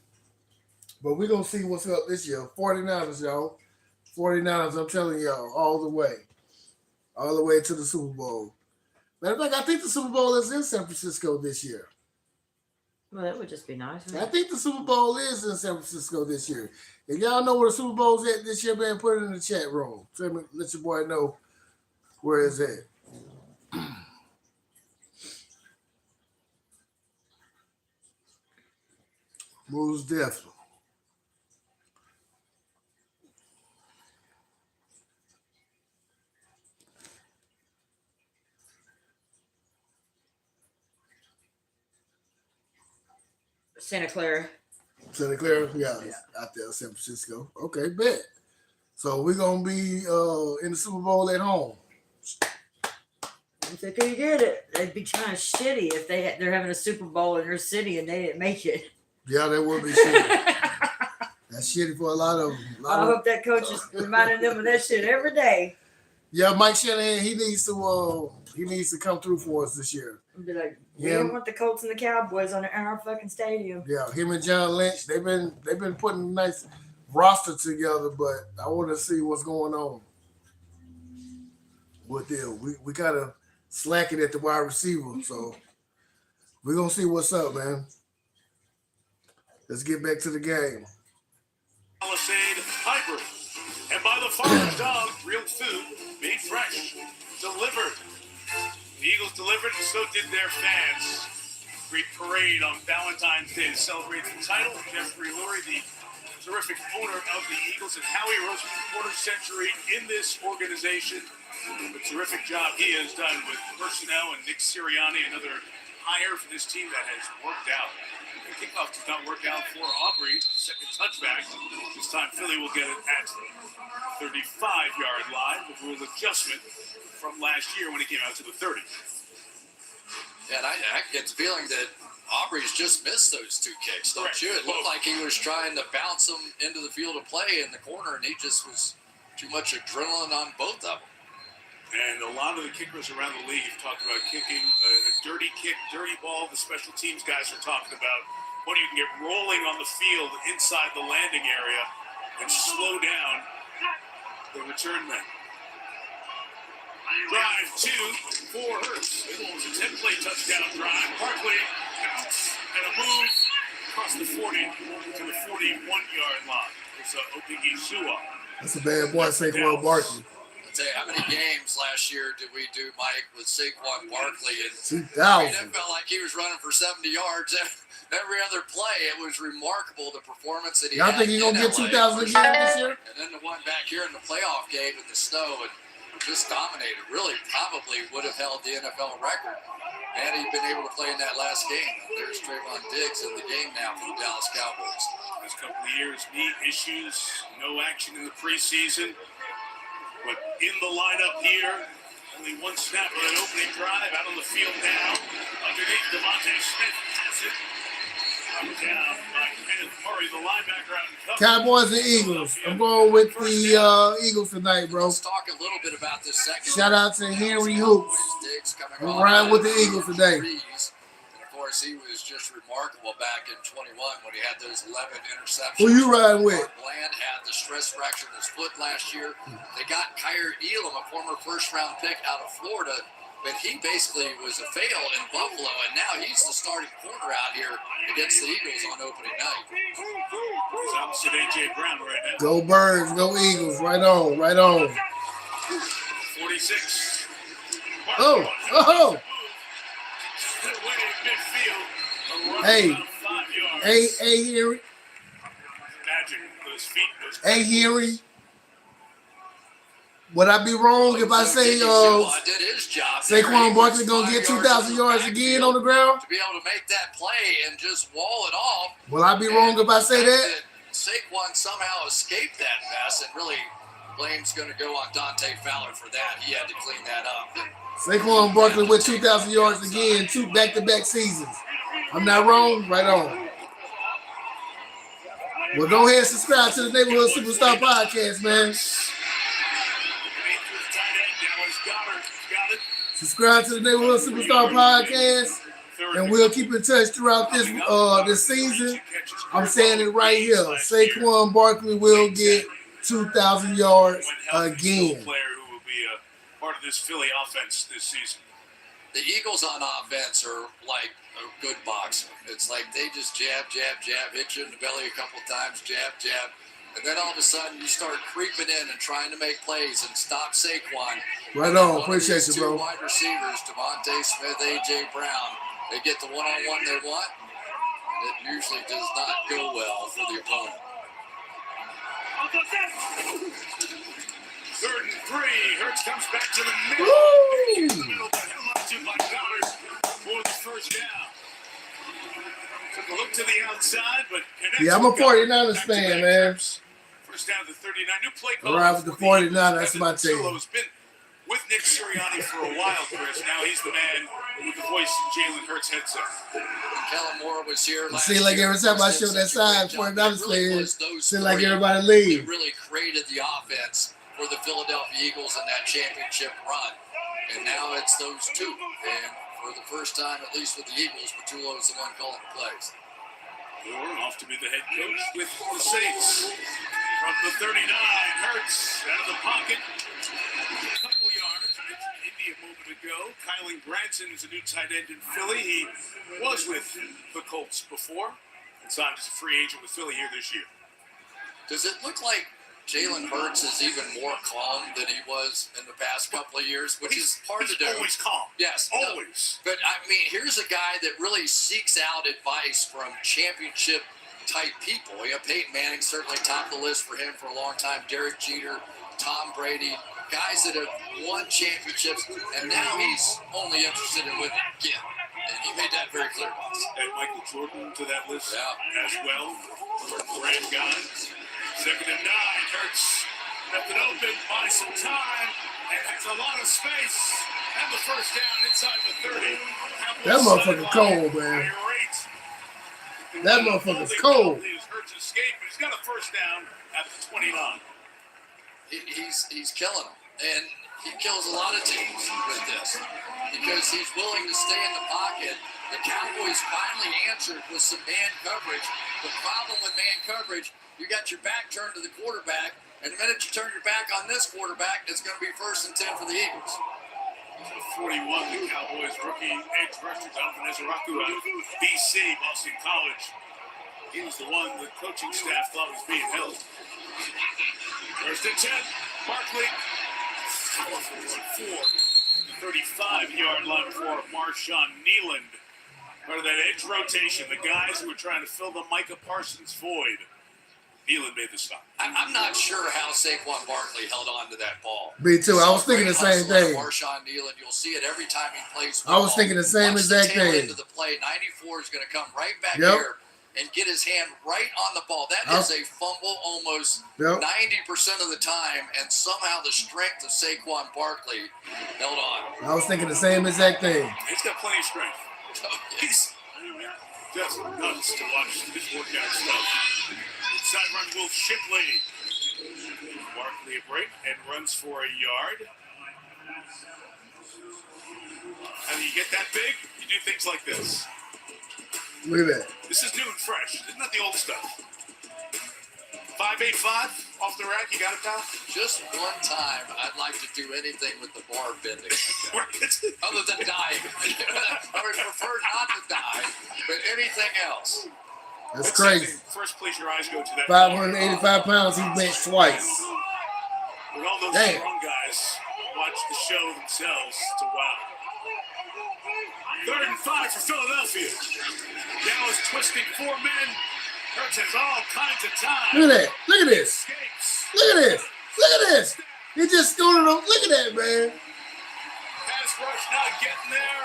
[SPEAKER 8] But we're going to see what's up this year. 49ers, y'all. 49ers, I'm telling y'all, all the way. All the way to the Super Bowl. Matter of fact, I think the Super Bowl is in San Francisco this year.
[SPEAKER 7] Well, that would just be nice.
[SPEAKER 8] I think the Super Bowl is in San Francisco this year. If y'all know where the Super Bowl's at this year, man, put it in the chat room. Tell me, let your boy know where it's at. Most definitely.
[SPEAKER 7] Santa Clara.
[SPEAKER 8] Santa Clara? Yeah, out there in San Francisco. Okay, bet. So we're going to be in the Super Bowl at home.
[SPEAKER 7] If they could get it, they'd be kind of shitty if they're having a Super Bowl in their city and they didn't make it.
[SPEAKER 8] Yeah, that would be shitty. That's shitty for a lot of them.
[SPEAKER 7] I hope that coach is reminding them of that shit every day.
[SPEAKER 8] Yeah, Mike Shanahan, he needs to come through for us this year.
[SPEAKER 7] Be like, we don't want the Colts and the Cowboys on our fucking stadium.
[SPEAKER 8] Yeah, him and John Lynch, they've been putting a nice roster together, but I want to see what's going on with them. We kind of slacking at the wide receiver, so we're gonna see what's up, man. Let's get back to the game.
[SPEAKER 2] Palisade Hyper. And by the Farmer's Dog, real food, made fresh, delivered. The Eagles delivered, and so did their fans. Great parade on Valentine's Day to celebrate the title. Jeffrey Lurie, the terrific owner of the Eagles, and Howie Roseman, quarter century in this organization. The terrific job he has done with personnel and Nick Sirianni, another hire for this team that has worked out. The kickoff does not work out for Aubrey. Second touchback. This time Philly will get it at 35-yard line with rule adjustment from last year when it came out to the 30.
[SPEAKER 1] Yeah, and I get the feeling that Aubrey's just missed those two kicks, don't you? It looked like he was trying to bounce them into the field of play in the corner, and he just was too much adrenaline on both of them.
[SPEAKER 2] And a lot of the kickers around the league have talked about kicking a dirty kick, dirty ball. The special teams guys are talking about when you can get rolling on the field inside the landing area and slow down the return men. Drive 2 for Hurts. It was a 10-play touchdown drive. Barkley bounce and a move across the 40 to the 41-yard line. It's Opigi Sua.
[SPEAKER 8] That's a bad boy, Saquon Barkley.
[SPEAKER 1] I'll tell you, how many games last year did we do, Mike, with Saquon Barkley? And
[SPEAKER 8] 2,000.
[SPEAKER 1] it felt like he was running for 70 yards every other play. It was remarkable, the performance that he had.
[SPEAKER 8] Y'all think he's going to get 2,000 again this year?
[SPEAKER 1] And then the one back here in the playoff game in the snow and just dominated. Really probably would have held the NFL record had he been able to play in that last game. There's Trayvon Diggs in the game now for the Dallas Cowboys.
[SPEAKER 2] Last couple of years, knee issues, no action in the preseason. But in the lineup here, only one snap on an opening drive, out on the field now. Underneath, Devontae Smith has it. Down by Kenneth Murray, the linebacker out in cover.
[SPEAKER 8] Cowboys and Eagles. I'm going with the Eagles tonight, bro.
[SPEAKER 1] Let's talk a little bit about this second.
[SPEAKER 8] Shout out to Henry Hoops. I'm riding with the Eagles today.
[SPEAKER 1] And of course, he was just remarkable back in 21 when he had those 11 interceptions.
[SPEAKER 8] Who you riding with?
[SPEAKER 1] Bland had the stress fracture in his foot last year. They got Kyer Elam, a former first-round pick out of Florida, but he basically was a fail in Buffalo, and now he's the starting corner out here against the Eagles on opening night.
[SPEAKER 2] He's opposite A.J. Brown right now.
[SPEAKER 8] Go Birds, go Eagles. Right on, right on.
[SPEAKER 2] 46.
[SPEAKER 8] Oh. Hey, Henry. Hey, Henry. Would I be wrong if I say Saquon Barkley gonna get 2,000 yards again on the ground?
[SPEAKER 1] To be able to make that play and just wall it off.
[SPEAKER 8] Will I be wrong if I say that?
[SPEAKER 1] Saquon somehow escaped that mess, and really blame's going to go on Dante Fowler for that. He had to clean that up.
[SPEAKER 8] Saquon Barkley with 2,000 yards again, 2 back-to-back seasons. I'm not wrong. Right on. Well, go ahead and subscribe to the Neighborhood Superstar Podcast, man. Subscribe to the Neighborhood Superstar Podcast, and we'll keep in touch throughout this season. I'm saying it right here. Saquon Barkley will get 2,000 yards again.
[SPEAKER 2] Player who will be a part of this Philly offense this season.
[SPEAKER 1] The Eagles on offense are like a good boxer. It's like they just jab, hit you in the belly a couple times, jab. And then all of a sudden you start creeping in and trying to make plays and stop Saquon.
[SPEAKER 8] Right on. Appreciate you, bro.
[SPEAKER 1] Two wide receivers, Devontae Smith, A.J. Brown. They get the one-on-one they want. It usually does not go well for the opponent.
[SPEAKER 2] 3rd and 3. Hurts comes back to the middle. But held on to by Goddard for the first down. Took a look to the outside, but
[SPEAKER 8] yeah, I'm a 49ers fan, man.
[SPEAKER 2] First down to 39. New play call.
[SPEAKER 8] All right, with the 49ers, that's my team.
[SPEAKER 2] Has been with Nick Sirianni for a while, Chris. Now he's the man with the voice in Jalen Hurts' headset.
[SPEAKER 1] Kellen Moore was here last
[SPEAKER 8] year. Like every time I show that sign, 49ers players, seem like everybody leaves.
[SPEAKER 1] He really created the offense for the Philadelphia Eagles in that championship run. And now it's those two. And for the first time, at least with the Eagles, Patullo is the one calling the plays.
[SPEAKER 2] Moore off to be the head coach with the Saints. From the 39, Hurts out of the pocket. A couple yards. Indy a moment ago. Kylan Granson is a new tight end in Philly. He was with the Colts before. And signed as a free agent with Philly here this year.
[SPEAKER 1] Does it look like Jalen Hurts is even more calm than he was in the past couple of years, which is hard to do.
[SPEAKER 2] Always calm.
[SPEAKER 1] Yes.
[SPEAKER 2] Always.
[SPEAKER 1] No. But, I mean, here's a guy that really seeks out advice from championship-type people. You know, Peyton Manning certainly topped the list for him for a long time. Derek Jeter, Tom Brady. guys that have won championships, and now he's only interested in winning again. And he made that very clear to us.
[SPEAKER 2] And Michael Jordan to that list
[SPEAKER 1] Yeah.
[SPEAKER 2] as well. Graham Gone. 2nd and 9. Hurts left it open, buys some time, and has a lot of space. And the first down inside the 30.
[SPEAKER 8] That motherfucker cold, man. That motherfucker's cold.
[SPEAKER 2] Hurts escape, but he's got a first down at the 29.
[SPEAKER 1] He's killing them, and he kills a lot of teams with this because he's willing to stay in the pocket. The Cowboys finally answered with some man coverage. The problem with man coverage, you got your back turned to the quarterback, and the minute you turn your back on this quarterback, it's going to be 1st and 10 for the Eagles.
[SPEAKER 2] 41, the Cowboys rookie edge rusher Jonathan Ezeraku out of BC, Boston College. He was the one the coaching staff thought was being held. 1st and 10, Barkley. 4 to the 35-yard line for Marshawn Nealand. Part of that edge rotation, the guys who were trying to fill the Micah Parsons void. Nealand made the stop.
[SPEAKER 1] I'm not sure how Saquon Barkley held on to that ball.
[SPEAKER 8] Me too. I was thinking the same thing.
[SPEAKER 1] Marshawn Nealand, you'll see it every time he plays
[SPEAKER 8] I was thinking the same exact thing.
[SPEAKER 1] Into the play, 94 is going to come right back here and get his hand right on the ball. That is a fumble almost 90% of the time, and somehow the strength of Saquon Barkley held on.
[SPEAKER 8] I was thinking the same exact thing.
[SPEAKER 2] He's got plenty of strength. He's just nuts to watch his workout stuff. Inside run, Will Shipley. Barkley a break and runs for a yard. How do you get that big? You do things like this.
[SPEAKER 8] Look at that.
[SPEAKER 2] This is new and fresh. Isn't that the old stuff? 585 off the rack. You got it, pal?
[SPEAKER 1] Just one time, I'd like to do anything with the bar bending like that. Other than dying. I would prefer not to die, but anything else.
[SPEAKER 8] That's crazy.
[SPEAKER 2] First place your eyes go to that.
[SPEAKER 8] 585 pounds, he benched twice.
[SPEAKER 2] When all those strong guys watch the show themselves, it's a wow. 3rd and 5 for Philadelphia. Dallas twisting 4 men. Hurts has all kinds of time.
[SPEAKER 8] Look at that. Look at this. Look at this. Look at this. He just scooted him. Look at that, man.
[SPEAKER 2] Pass rush not getting there.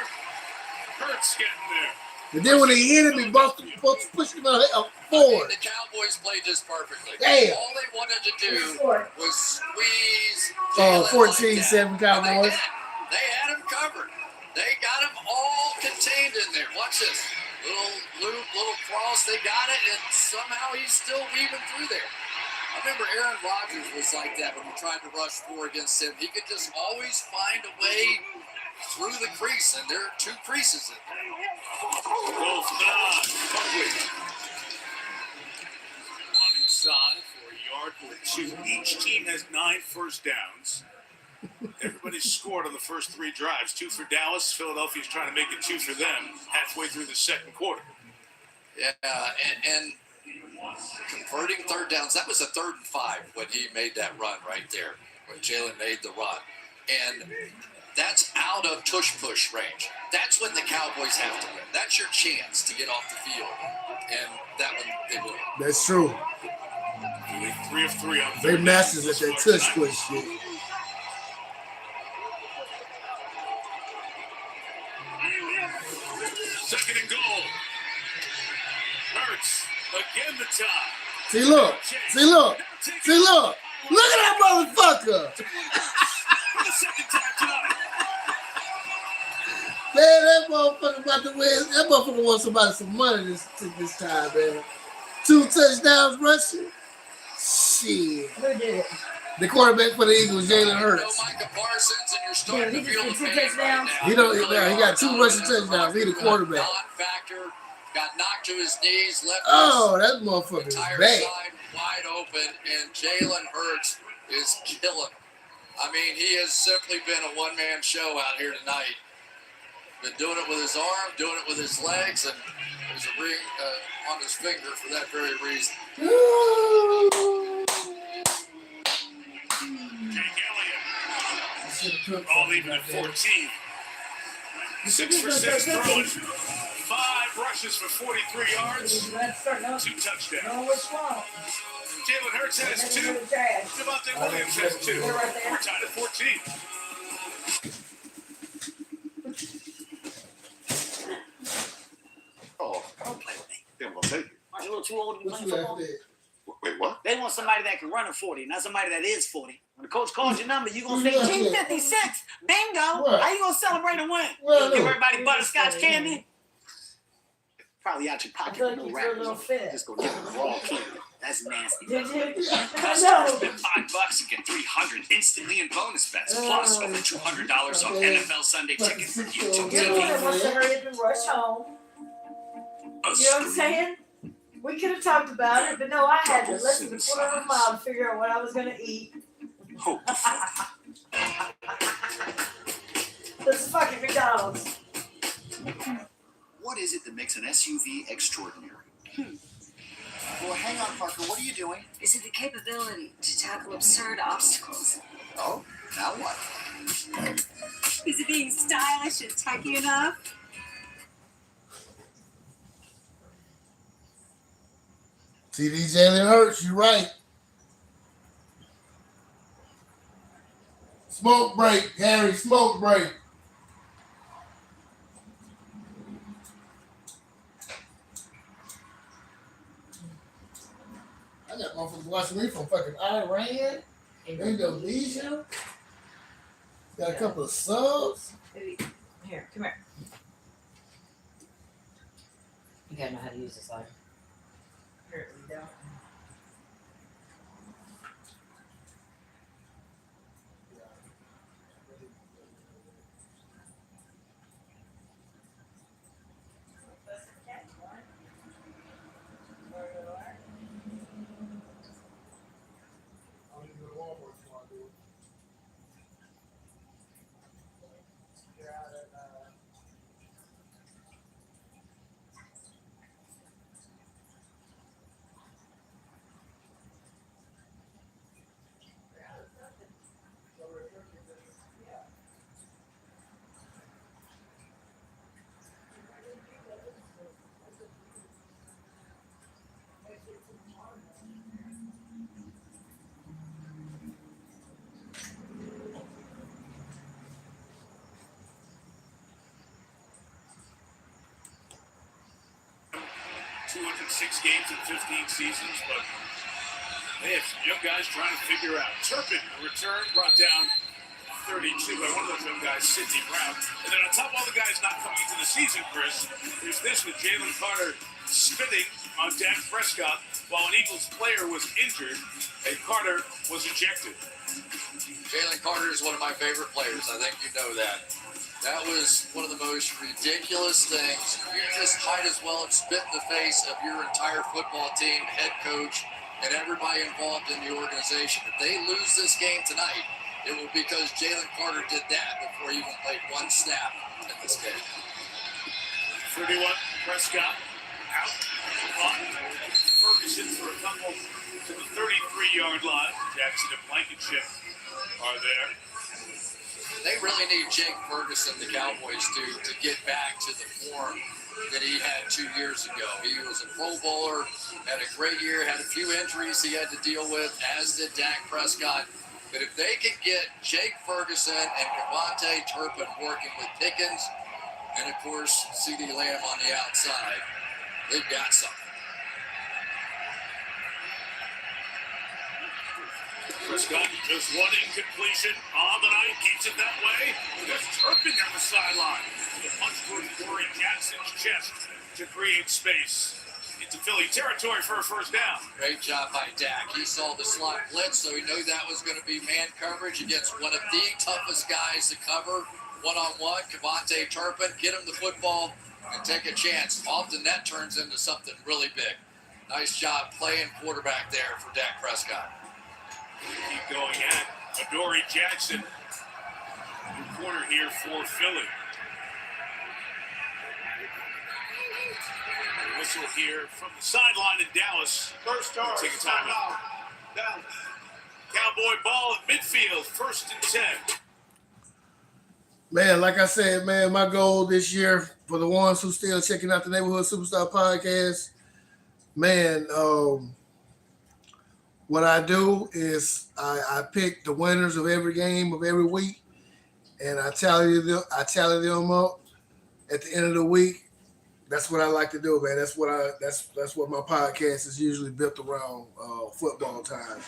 [SPEAKER 2] Hurts getting there.
[SPEAKER 8] And then when he hit him, he pushed him forward.
[SPEAKER 1] The Cowboys played this perfectly.
[SPEAKER 8] Damn.
[SPEAKER 1] All they wanted to do was squeeze.
[SPEAKER 8] 14-7 Cowboys.
[SPEAKER 1] They had him covered. They got him all contained in there. Watch this. Little loop, little cross. They got it, and somehow he's still weaving through there. I remember Aaron Rodgers was like that when he tried to rush 4 against him. He could just always find a way through the crease, and there are 2 creases in there.
[SPEAKER 2] Roll for the nod. One inside for a yard or 2. Each team has 9 first downs. Everybody's scored on the first 3 drives. 2 for Dallas. Philadelphia's trying to make it 2 for them halfway through the second quarter.
[SPEAKER 1] Yeah, and converting 3rd downs, that was a 3rd and 5 when he made that run right there, when Jalen made the run. And that's out of tush-push range. That's when the Cowboys have to win. That's your chance to get off the field. And that one, they will.
[SPEAKER 8] That's true.
[SPEAKER 2] 3 of 3 on
[SPEAKER 8] They masters at that tush-push shit.
[SPEAKER 2] Second and goal. Hurts again the tie.
[SPEAKER 8] See, look. See, look. See, look. Look at that motherfucker.
[SPEAKER 2] The second time tonight.
[SPEAKER 8] Man, that motherfucker about to win. That motherfucker wants somebody some money this time, man. 2 touchdowns rushing. Shit.
[SPEAKER 7] Who did it?
[SPEAKER 8] The quarterback for the Eagles, Jalen Hurts.
[SPEAKER 1] Micah Parsons, and you're starting
[SPEAKER 7] Yeah, he
[SPEAKER 1] to feel
[SPEAKER 7] just
[SPEAKER 1] the
[SPEAKER 7] did
[SPEAKER 1] pain
[SPEAKER 7] 2
[SPEAKER 1] right
[SPEAKER 7] touchdowns.
[SPEAKER 1] now.
[SPEAKER 8] He don't.
[SPEAKER 1] Really
[SPEAKER 8] He got 2
[SPEAKER 1] hard.
[SPEAKER 8] rushing touchdowns. He the quarterback.
[SPEAKER 1] Non-factor, got knocked to his knees, left
[SPEAKER 8] Oh,
[SPEAKER 1] his
[SPEAKER 8] that motherfucker is
[SPEAKER 1] entire
[SPEAKER 8] bad.
[SPEAKER 1] side wide open, and Jalen Hurts is killing. I mean, he has simply been a one-man show out here tonight. Been doing it with his arm, doing it with his legs, and there's a ring on his finger for that very reason.
[SPEAKER 2] Jake Elliott. All even at 14. 6 for 6 throwing. 5 rushing. rushes for 43 yards, 2 touchdowns. Jalen Hurts has 2. Devontae Williams has 2. We're tied at 14.
[SPEAKER 12] Oh, don't play with me. Then we'll take it.
[SPEAKER 13] Aren't you a little too old to be
[SPEAKER 8] What
[SPEAKER 13] playing
[SPEAKER 8] you
[SPEAKER 13] football?
[SPEAKER 8] laughing
[SPEAKER 12] Wait, what?
[SPEAKER 13] They want somebody that can run a 40, not somebody that is 40. When the coach calls your number, you gonna
[SPEAKER 8] Who
[SPEAKER 13] say
[SPEAKER 8] you laughing at?
[SPEAKER 13] 256. Bingo.
[SPEAKER 8] What?
[SPEAKER 13] How you gonna celebrate a win?
[SPEAKER 8] What
[SPEAKER 13] You gonna give
[SPEAKER 8] I
[SPEAKER 13] everybody butterscotch candy? Probably out your
[SPEAKER 7] I
[SPEAKER 13] pocket.
[SPEAKER 7] feel like
[SPEAKER 13] No
[SPEAKER 7] you threw a
[SPEAKER 13] wrappers.
[SPEAKER 7] little fit.
[SPEAKER 13] Just go give them raw candy. That's nasty.
[SPEAKER 7] Did you?
[SPEAKER 10] Customers
[SPEAKER 7] No.
[SPEAKER 10] spend $5 and get $300 instantly in bonus bets, plus over $200 on NFL Sunday ticket for YouTube
[SPEAKER 7] You're the one
[SPEAKER 10] TV.
[SPEAKER 7] that wants to hurry up and rush home.
[SPEAKER 10] A
[SPEAKER 7] You know what I'm saying? We could have talked about it, but no, I had to less than a quarter of a mile to figure out what I was going to eat.
[SPEAKER 10] Hope.
[SPEAKER 7] This is fucking McDonald's.
[SPEAKER 10] What is it that makes an SUV extraordinary?
[SPEAKER 13] Well, hang on, Parker. What are you doing?
[SPEAKER 14] Is it the capability to tackle absurd obstacles?
[SPEAKER 10] Oh, now what?
[SPEAKER 14] Is it being stylish and techy enough?
[SPEAKER 8] CD Jalen Hurts, you right. Smoke break, Harry, smoke break. I got motherfuckers watching me from fucking Iran, Indonesia. Got a couple of subs.
[SPEAKER 7] Here, come here. You gotta know how to use this lighter. Apparently you don't.
[SPEAKER 2] .206 games in 15 seasons, but they have some young guys trying to figure out. Turpin, a return, brought down 32 by one of those young guys, Sidney Brown. And then on top of all the guys not coming into the season, Chris, there's this with Jalen Carter spitting on Dak Prescott while an Eagles player was injured and Carter was ejected.
[SPEAKER 1] Jalen Carter is one of my favorite players. I think you know that. That was one of the most ridiculous things. You just might as well have spit in the face of your entire football team, head coach, and everybody involved in the organization. If they lose this game tonight, it will be because Jalen Carter did that before he even played one snap in this game.
[SPEAKER 2] 31, Prescott out. Ferguson for a couple to the 33-yard line. Jackson and Blankenship are there.
[SPEAKER 1] They really need Jake Ferguson, the Cowboys, to get back to the form that he had 2 years ago. He was a Pro Bowler, had a great year, had a few injuries he had to deal with, as did Dak Prescott. But if they can get Jake Ferguson and Devontae Turpin working with Pickens, and of course CeeDee Lamb on the outside, they've got something.
[SPEAKER 2] Prescott just one incompletion on the night, keeps it that way. There's Turpin down the sideline. The punch towards Corey Jackson's chest to create space into Philly territory for a first down.
[SPEAKER 1] Great job by Dak. He saw the slot blitz, so he knew that was going to be man coverage against one of the toughest guys to cover one-on-one, Devontae Turpin. Get him the football and take a chance. Often that turns into something really big. Nice job playing quarterback there for Dak Prescott.
[SPEAKER 2] Keep going at Adoree Jackson. New corner here for Philly. Whistle here from the sideline in Dallas.
[SPEAKER 12] First start.
[SPEAKER 2] Take a timeout. Cowboy ball at midfield, 1st and 10.
[SPEAKER 8] Man, like I said, man, my goal this year for the ones who still checking out the Neighborhood Superstar podcast, man, what I do is I pick the winners of every game of every week, and I tally them up at the end of the week. That's what I like to do, man. That's what my podcast is usually built around, football time.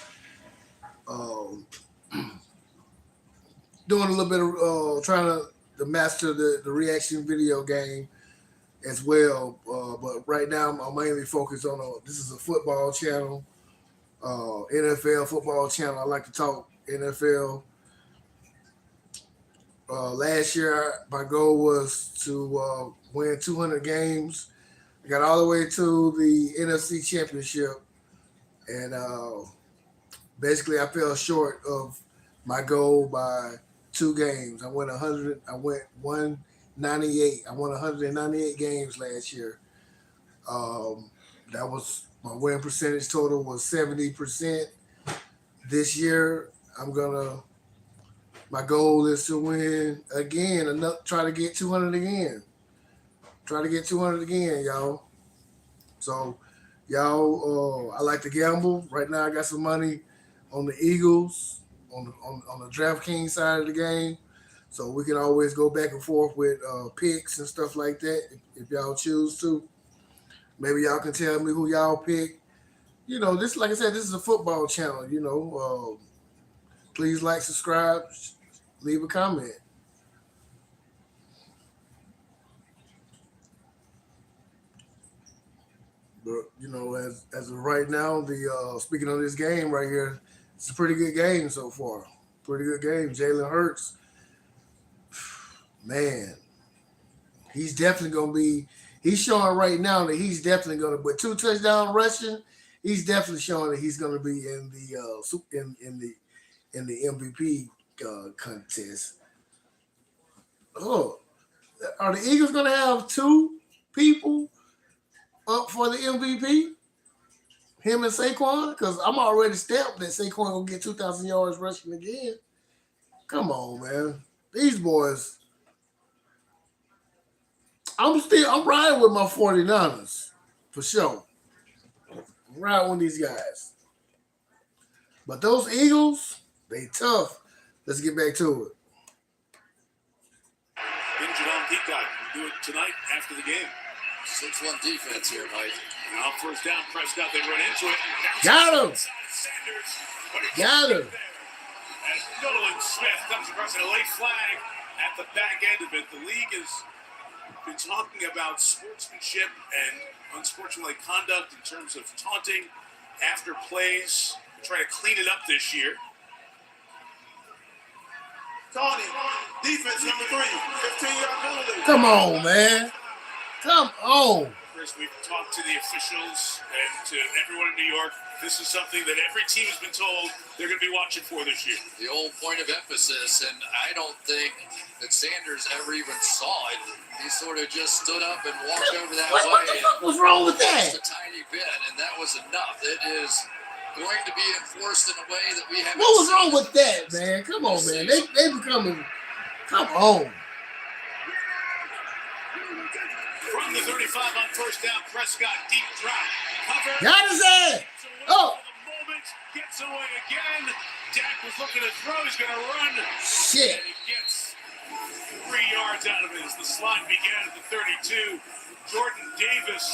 [SPEAKER 8] Doing a little bit of trying to master the reaction video game as well, but right now I'm mainly focused on this is a football channel, NFL football channel. I like to talk NFL. Last year my goal was to win 200 games. I got all the way to the NFC Championship, and basically I fell short of my goal by 2 games. I went 198. I won 198 games last year. That was my win percentage total was 70%. This year, my goal is to win again, try to get 200 again. Try to get 200 again, y'all. So, y'all, I like to gamble. Right now, I got some money on the Eagles, on the DraftKings side of the game, so we can always go back and forth with picks and stuff like that if y'all choose to. Maybe y'all can tell me who y'all pick. You know, this, like I said, this is a football channel. You know, please like, subscribe, leave a comment. But you know, as of right now, the speaking of this game right here, it's a pretty good game so far. Pretty good game. Jalen Hurts, man, he's definitely going to be. He's showing right now that he's definitely going to. With 2 touchdown rushing, he's definitely showing that he's going to be in the MVP contest. Oh, are the Eagles going to have 2 people up for the MVP? Him and Saquon? Because I'm already stamped that Saquon gonna get 2,000 yards rushing again. Come on, man. These boys. I'm riding with my 49ers for sure. I'm riding with these guys. But those Eagles, they tough. Let's get back to it.
[SPEAKER 2] Injured on Peacock. Do it tonight after the game.
[SPEAKER 1] 6-1 defense here, Mike.
[SPEAKER 2] Now first down, Prescott, they run into it.
[SPEAKER 8] Got him.
[SPEAKER 2] Sanders,
[SPEAKER 8] Got him.
[SPEAKER 2] As Nolan Smith comes across a late flag at the back end of it. The league has been talking about sportsmanship and unsportsmanlike conduct in terms of taunting after plays. Try to clean it up this year.
[SPEAKER 3] Tony, defense number 3, 15-yard penalty.
[SPEAKER 8] Come on, man. Come on.
[SPEAKER 2] Chris, we've talked to the officials and to everyone in New York. This is something that every team has been told they're going to be watching for this year.
[SPEAKER 1] The old point of emphasis, and I don't think that Sanders ever even saw it. He sort of just stood up and walked over that way.
[SPEAKER 8] What the fuck was wrong with that?
[SPEAKER 1] Just a tiny bit, and that was enough. It is going to be enforced in a way that we haven't.
[SPEAKER 8] What was wrong with that, man? Come on, man. They becoming. Come on.
[SPEAKER 2] From the 35 on first down, Prescott deep drop. Cover.
[SPEAKER 8] Got his ass. Oh.
[SPEAKER 2] The moment gets away again. Dak was looking to throw. He's going to run.
[SPEAKER 8] Shit.
[SPEAKER 2] And he gets 3 yards out of it as the slot began at the 32. Jordan Davis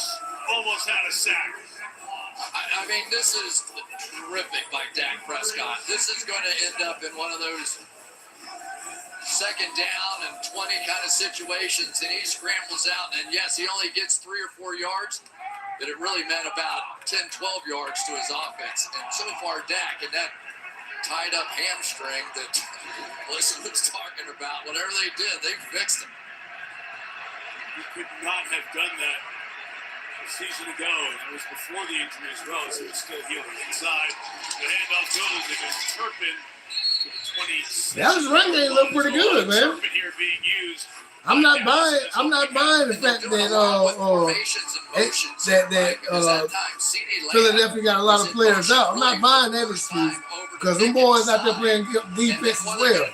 [SPEAKER 2] almost had a sack.
[SPEAKER 1] I mean, this is terrific by Dak Prescott. This is going to end up in one of those second down and 20 kind of situations, and he scrambles out, and yes, he only gets 3 or 4 yards, but it really meant about 10, 12 yards to his offense. And so far, Dak and that tied up hamstring that Melissa was talking about, whatever they did, they fixed him.
[SPEAKER 2] He could not have done that a season ago, and it was before the injury as well, so it's still healing inside. The handoff goes, and it's Turpin
[SPEAKER 8] Dallas run game look pretty good, man.
[SPEAKER 2] Here being used.
[SPEAKER 8] I'm not buying the fact that Philadelphia got a lot of players out. I'm not buying that excuse because them boys out there playing defense as well.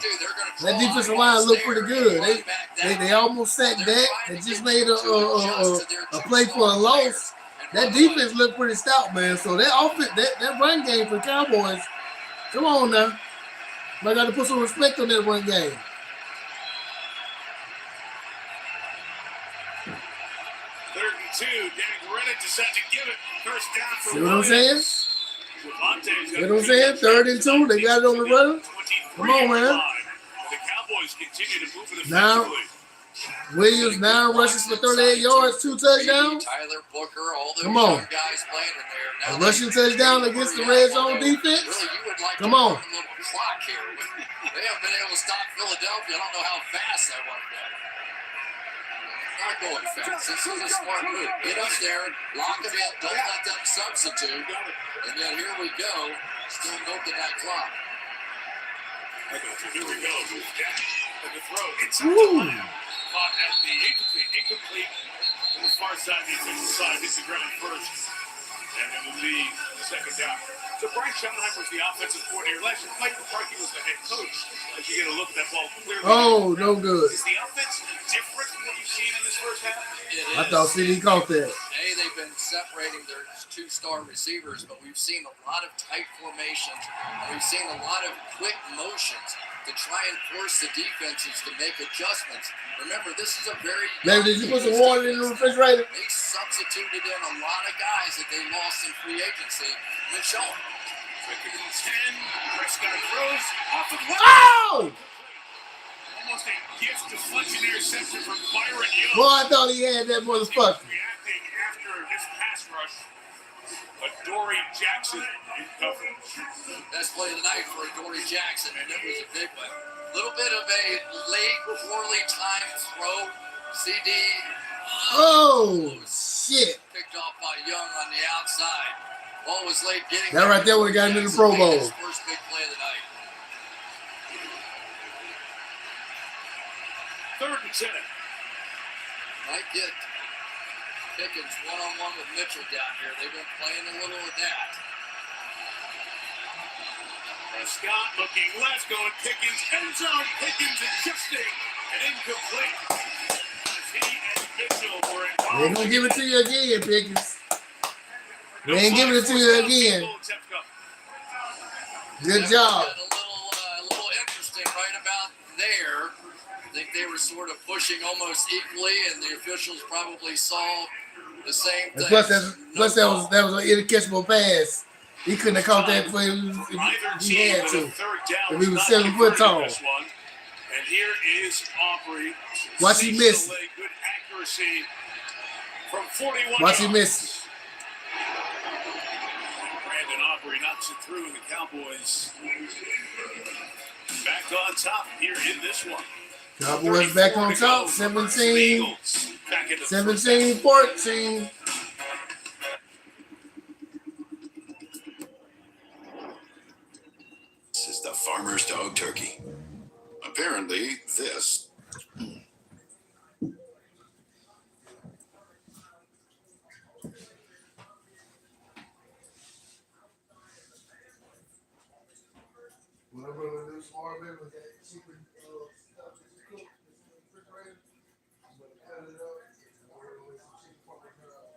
[SPEAKER 8] That defensive line look pretty good. They almost sacked that. They just made a play for a loss. That defense looked pretty stout, man. So that offense, that run game for Cowboys, come on now. I got to put some respect on that run game.
[SPEAKER 2] Third and 2. Danny Reddick decides to give it. First down for
[SPEAKER 8] See what I'm saying?
[SPEAKER 2] Devontae's
[SPEAKER 8] See what I'm saying? 3rd and 2. They got it on the run. Come on, man.
[SPEAKER 2] The Cowboys continue to move it
[SPEAKER 8] Now, Williams 9 rushes for 38 yards, 2 touchdowns.
[SPEAKER 1] Tyler Booker, all those
[SPEAKER 8] Come on.
[SPEAKER 1] young guys playing in there.
[SPEAKER 8] A
[SPEAKER 1] Now
[SPEAKER 8] rushing touchdown against the red zone defense.
[SPEAKER 1] Really, you would like
[SPEAKER 8] Come
[SPEAKER 1] to
[SPEAKER 8] on.
[SPEAKER 1] run a little clock here. They haven't been able to stop Philadelphia. I don't know how fast that one got. Not going fast. This is a smart move. Get up there, lock them in, don't let them substitute. And yet here we go, still milking that clock.
[SPEAKER 2] Here we go. At the throw. It's
[SPEAKER 8] Woo.
[SPEAKER 2] caught at the incomplete. On the far side, the defensive side hits the ground first. And it will be the second down. So Brian Schottenheimer was the offensive coordinator last year. Mike McCarthy was the head coach. As you get a look at that ball clearly.
[SPEAKER 8] Oh, no good.
[SPEAKER 2] Is the offense different from what you've seen in this first half?
[SPEAKER 8] I thought CD caught that.
[SPEAKER 1] They've been separating their 2-star receivers, but we've seen a lot of tight formations, and we've seen a lot of quick motions to try and force the defenses to make adjustments. Remember, this is a very
[SPEAKER 8] Baby, did you put some water in the refrigerator?
[SPEAKER 1] They substituted in a lot of guys that they lost in free agency. Michelle.
[SPEAKER 2] Second and 10. Prescott throws off of
[SPEAKER 8] Oh!
[SPEAKER 2] almost a gift deflection interception from Byron Young.
[SPEAKER 8] Boy, I thought he had that motherfucker.
[SPEAKER 2] Reacting after this pass rush. But Dory Jackson in coverage.
[SPEAKER 1] Best play of the night for Dory Jackson, and it was a big one. Little bit of a late, poorly timed throw. CD.
[SPEAKER 8] Oh, shit.
[SPEAKER 1] Picked off by Young on the outside. Ball was late getting
[SPEAKER 8] That right there would have gotten in the Pro Bowl.
[SPEAKER 1] First big play of the night.
[SPEAKER 2] 3rd and 10.
[SPEAKER 1] Might get Pickens one-on-one with Mitchell down here. They've been playing a little of that.
[SPEAKER 2] Prescott looking left, going Pickens. End zone. Pickens adjusting and incomplete. As he and Mitchell were involved.
[SPEAKER 8] They ain't gonna give it to you again, Pickens. They ain't giving it to you again. Good job.
[SPEAKER 1] A little interesting right about there. I think they were sort of pushing almost equally, and the officials probably saw the same thing.
[SPEAKER 8] Plus that was an incatchable pass. He couldn't have caught that play if he had to. If he was 7 foot tall.
[SPEAKER 2] And here is Aubrey.
[SPEAKER 8] Watch he miss.
[SPEAKER 2] Good accuracy from 41
[SPEAKER 8] Watch he
[SPEAKER 2] yards.
[SPEAKER 8] miss.
[SPEAKER 2] Brandon Aubrey knocks it through, and the Cowboys back on top here in this one.
[SPEAKER 8] Cowboys back on top, 17-14.
[SPEAKER 6] This is the farmer's dog turkey. Apparently, this.
[SPEAKER 8] What I'm gonna do tomorrow, baby, with that chicken stuff that you cook in the refrigerator, I'm gonna cut it up and we're gonna make some chicken parmesan.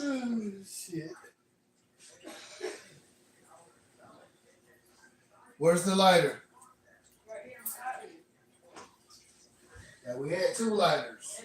[SPEAKER 8] Oh, shit. Where's the lighter? Yeah, we had 2 lighters.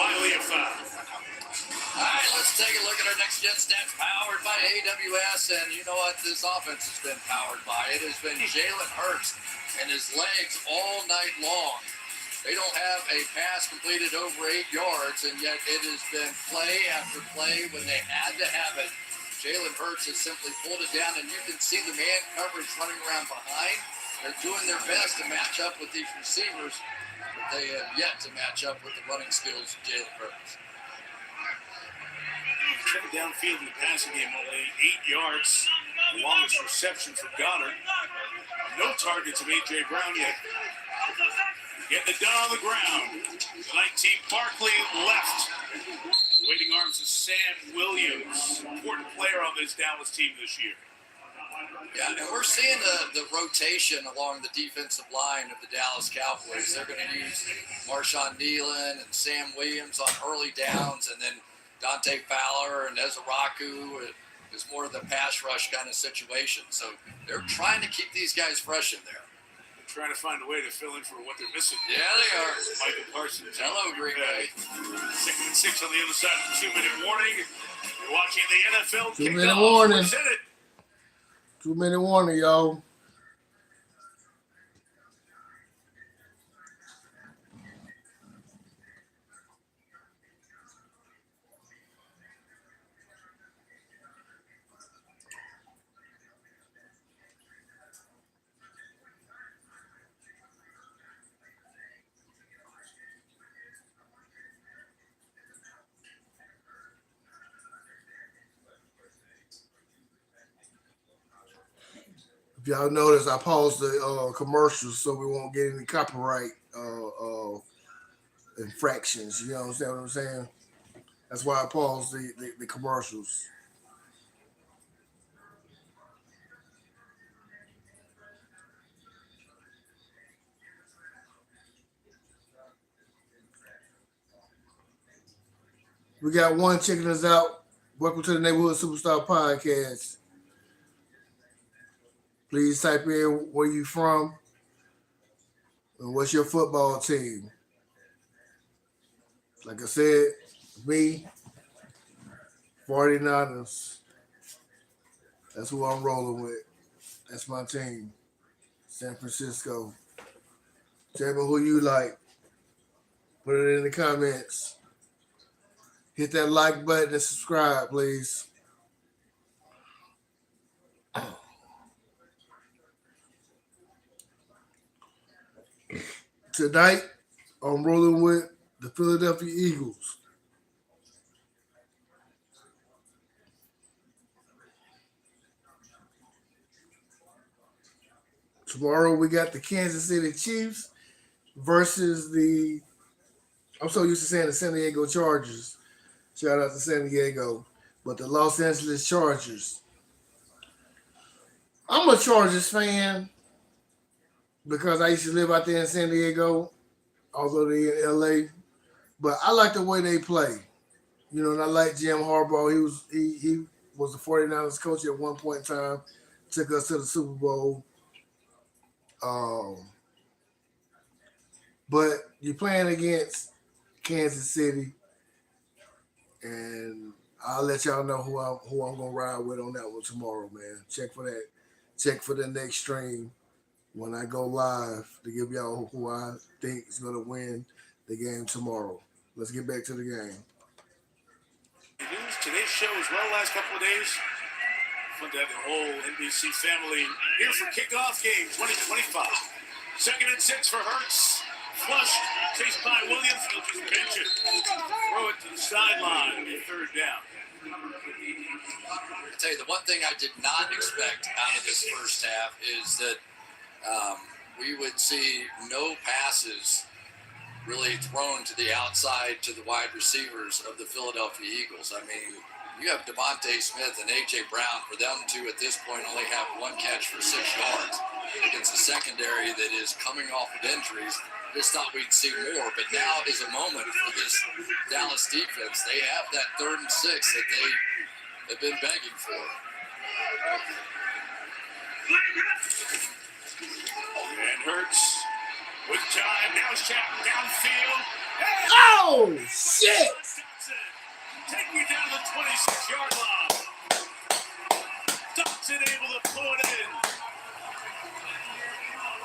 [SPEAKER 2] Finally a foul.
[SPEAKER 1] All right, let's take a look at our next gen stats powered by AWS. And you know what this offense has been powered by? It has been Jalen Hurts and his legs all night long. They don't have a pass completed over 8 yards, and yet it has been play after play when they had to have it. Jalen Hurts has simply pulled it down, and you can see the man coverage running around behind. They're doing their best to match up with these receivers, but they have yet to match up with the running skills of Jalen Hurts.
[SPEAKER 2] Downfield in the passing game, only 8 yards. The longest reception for Goddard. No targets of A.J. Brown yet. Getting it done on the ground. 19 Barkley left. Waiting arms of Sam Williams. Important player on this Dallas team this year.
[SPEAKER 1] Yeah, and we're seeing the rotation along the defensive line of the Dallas Cowboys. They're going to use Marshawn Nealon and Sam Williams on early downs, and then Dante Fowler and Ezraku is more of the pass rush kind of situation. So they're trying to keep these guys fresh in there.
[SPEAKER 2] They're trying to find a way to fill in for what they're missing.
[SPEAKER 1] Yeah, they are.
[SPEAKER 2] Michael Parsons.
[SPEAKER 1] Hello, Green Bay.
[SPEAKER 2] 2nd and 6 on the other side of the 2-minute warning. You're watching the NFL
[SPEAKER 8] 2-minute
[SPEAKER 2] kickoff.
[SPEAKER 8] warning.
[SPEAKER 2] Presented
[SPEAKER 8] 2-minute warning, y'all. If y'all notice, I paused the commercials so we won't get any copyright infractions. You understand what I'm saying? That's why I paused the commercials. We got one checking us out. Welcome to the Neighborhood Superstar Podcast. Please type in where you from and what's your football team. Like I said, me, 49ers. That's who I'm rolling with. That's my team. San Francisco. Tell me who you like. Put it in the comments. Hit that like button and subscribe, please. Tonight, I'm rolling with the Philadelphia Eagles. Tomorrow, we got the Kansas City Chiefs versus the, I'm so used to saying the San Diego Chargers. Shout out to San Diego. But the Los Angeles Chargers. I'm a Chargers fan because I used to live out there in San Diego, although they're in LA. But I like the way they play. You know, and I like Jim Harbaugh. He was the 49ers coach at one point in time. took us to the Super Bowl. But you're playing against Kansas City, and I'll let y'all know who I'm gonna ride with on that one tomorrow, man. Check for that. Check for the next stream when I go live to give y'all who I think is gonna win the game tomorrow. Let's get back to the game.
[SPEAKER 2] News today's show as well. Last couple of days, fun to have the whole NBC family here for kickoff game 2025. 2nd and 6 for Hurts. Flush, chased by Williams. He'll just bench it. Throw it to the sideline. 3rd down.
[SPEAKER 1] I'll tell you, the one thing I did not expect out of this first half is that we would see no passes really thrown to the outside to the wide receivers of the Philadelphia Eagles. I mean, you have Devontae Smith and A.J. Brown. For them to, at this point, only have 1 catch for 6 yards against a secondary that is coming off of injuries. Just thought we'd see more, but now is a moment for this Dallas defense. They have that 3rd and 6 that they have been begging for.
[SPEAKER 2] And Hurts with time. Now Shaq downfield.
[SPEAKER 8] Oh, shit!
[SPEAKER 2] Take me down the 26-yard line. Dotson able to pull it in.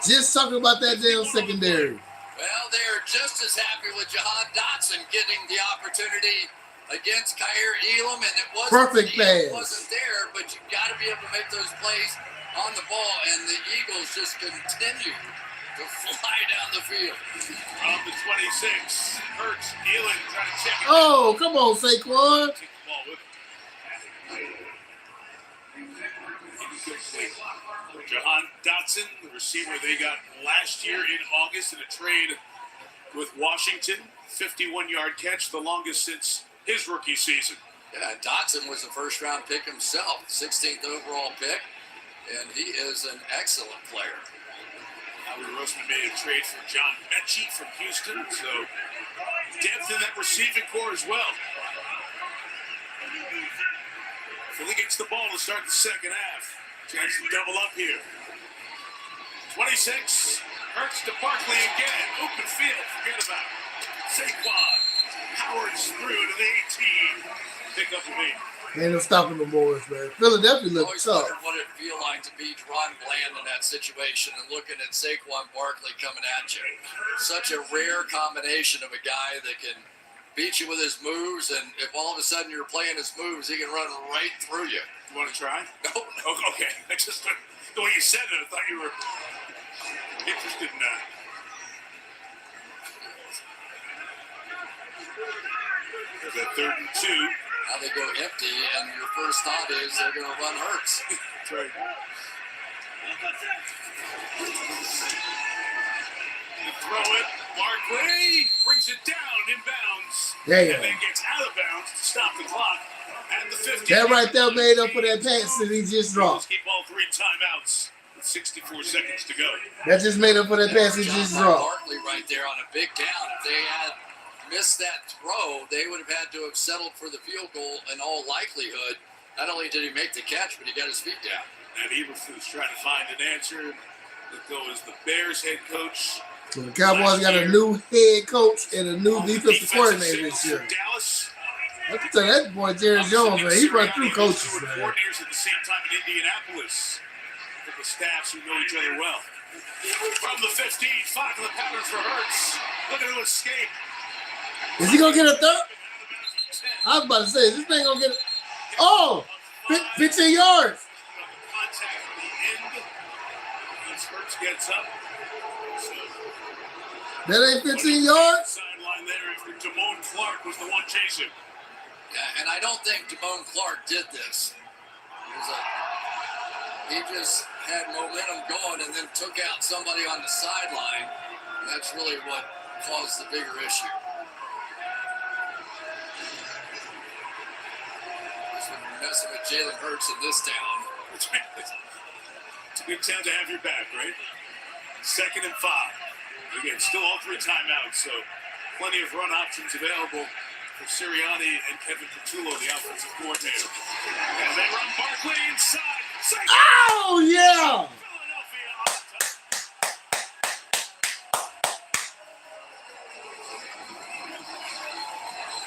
[SPEAKER 8] Just talking about that damn secondary.
[SPEAKER 1] Well, they're just as happy with Jahan Dotson getting the opportunity against Kaiir Elam, and it wasn't
[SPEAKER 8] Perfect pass.
[SPEAKER 1] Wasn't there, but you got to be able to make those plays on the ball, and the Eagles just continue to fly down the field.
[SPEAKER 2] From the 26, Hurts, Elam trying to check it.
[SPEAKER 8] Oh, come on, Saquon.
[SPEAKER 2] Take the ball with him. Jahan Dotson, the receiver they got last year in August in a trade with Washington. 51-yard catch, the longest since his rookie season.
[SPEAKER 1] Yeah, Dotson was a first-round pick himself, 16th overall pick, and he is an excellent player.
[SPEAKER 2] Howie Roseman made a trade for John Mechie from Houston, so depth in that receiving core as well. Philly gets the ball to start the second half. Chance to double up here. 26, Hurts to Barkley again. Open field, forget about it. Saquon, Howard's through to the 18. Pick up the lead.
[SPEAKER 8] Ain't no stopping the boys, man. Philadelphia
[SPEAKER 1] I
[SPEAKER 8] looks
[SPEAKER 1] always
[SPEAKER 8] tough.
[SPEAKER 1] wondered what it'd feel like to be Ron Bland in that situation and looking at Saquon Barkley coming at you. Such a rare combination of a guy that can beat you with his moves, and if all of a sudden you're playing his moves, he can run right through you.
[SPEAKER 2] You want to try?
[SPEAKER 1] No.
[SPEAKER 2] Oh, okay. I just, the way you said it, I thought you were interested in that. There's that 3rd and 2.
[SPEAKER 1] Now they go empty, and your first thought is they're going to run Hurts.
[SPEAKER 2] That's right. You throw it. Barkley brings it down inbounds.
[SPEAKER 8] Damn.
[SPEAKER 2] And then gets out of bounds to stop the clock. And the 15.
[SPEAKER 8] That right there made up for that pass that he just dropped.
[SPEAKER 2] Keep all 3 timeouts with 64 seconds to go.
[SPEAKER 8] That just made up for that pass he just dropped.
[SPEAKER 1] Barkley right there on a big down. If they had missed that throw, they would have had to have settled for the field goal in all likelihood. Not only did he make the catch, but he got his feet down.
[SPEAKER 2] And Eberflus trying to find an answer. That goes the Bears head coach.
[SPEAKER 8] So the Cowboys got a new head coach and a new defensive coordinator this year.
[SPEAKER 2] Dallas.
[SPEAKER 8] I can tell that boy Jerry Jones, man, he run through coaches, man.
[SPEAKER 2] Coordinators at the same time in Indianapolis. With the staffs who know each other well. From the 15, 5 of the patterns for Hurts. Looking to escape.
[SPEAKER 8] Is he gonna get a third? I was about to say, is this thing gonna get it? Oh, 15 yards.
[SPEAKER 2] Contact at the end. Once Hurts gets up.
[SPEAKER 8] That ain't 15 yards?
[SPEAKER 2] Sideline there after Damone Clark was the one chasing.
[SPEAKER 1] Yeah, and I don't think Damone Clark did this. He just had momentum going and then took out somebody on the sideline. And that's really what caused the bigger issue. Messing with Jalen Hurts in this town.
[SPEAKER 2] It's a good town to have your back, right? 2nd and 5. Again, still all 3 timeouts, so plenty of run options available for Sirianni and Kevin Petullo, the offensive coordinator. And they run Barkley inside.
[SPEAKER 8] Oh, yeah.
[SPEAKER 2] Philadelphia on top.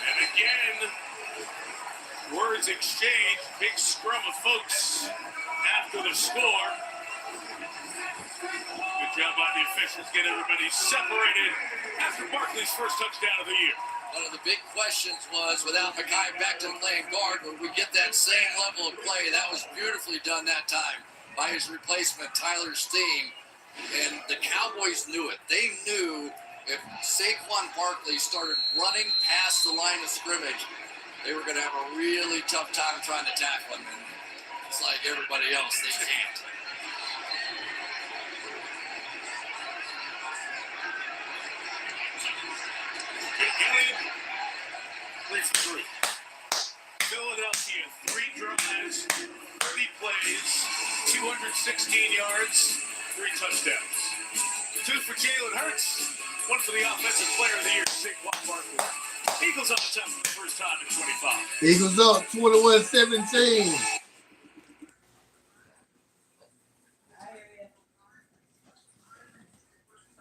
[SPEAKER 2] And again, words exchanged. Big scrum of folks after the score. Good job by the officials. Get everybody separated after Barkley's first touchdown of the year.
[SPEAKER 1] One of the big questions was, without Mekhi Becton playing guard, would we get that same level of play? That was beautifully done that time by his replacement, Tyler Steen. And the Cowboys knew it. They knew if Saquon Barkley started running past the line of scrimmage, they were going to have a really tough time trying to tackle him. And it's like everybody else, they can't.
[SPEAKER 2] Elliott, 3 for 3. Philadelphia, 3 drives, 30 plays, 216 yards, 3 touchdowns. 2 for Jalen Hurts, 1 for the offensive player of the year, Saquon Barkley. Eagles on the top for the first time in 25.
[SPEAKER 8] Eagles up 21-17.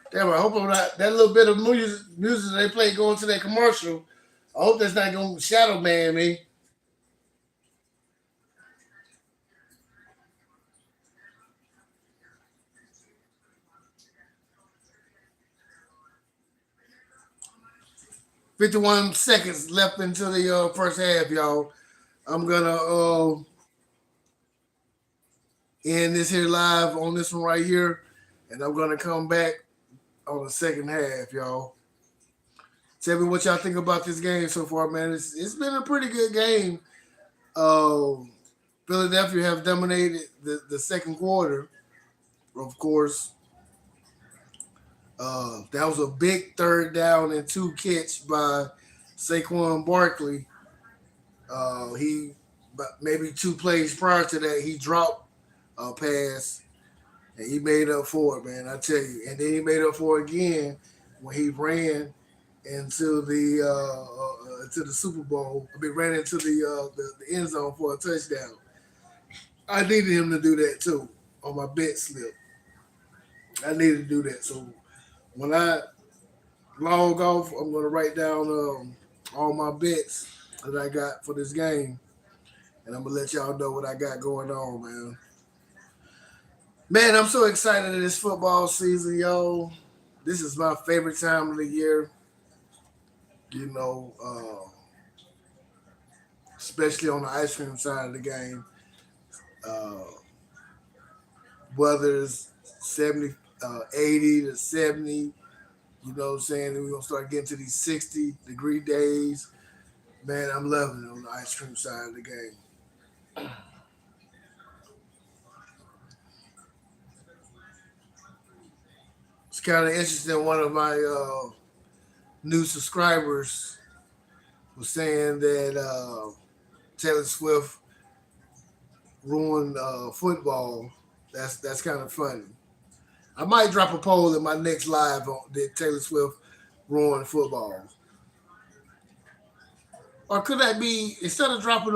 [SPEAKER 8] Damn, I hope I'm not, that little bit of music they play going to that commercial, I hope that's not going to shadow ban me. "51 seconds left into the first half, y'all. I'm gonna end this here live on this one right here, and I'm gonna come back on the second half, y'all. Tell me what y'all think about this game so far, man. It's been a pretty good game. Philadelphia have dominated the second quarter, of course. That was a big 3rd down and 2 catch by Saquon Barkley. He, maybe 2 plays prior to that, he dropped a pass, and he made up for it, man, I tell you. And then he made up for it again when he ran into the Super Bowl. I mean, ran into the end zone for a touchdown. I needed him to do that too on my bet slip. I needed to do that. So when I log off, I'm going to write down all my bets that I got for this game, and I'm going to let y'all know what I got going on, man. Man, I'm so excited of this football season, yo. This is my favorite time of the year. You know, especially on the ice cream side of the game. Whether it's 80 to 70, you know what I'm saying? Then we're going to start getting to these 60-degree days. Man, I'm loving it on the ice cream side of the game. It's kind of interesting. One of my new subscribers was saying that Taylor Swift ruined football. That's kind of funny. I might drop a poll in my next live on did Taylor Swift ruin football, or could that be instead of dropping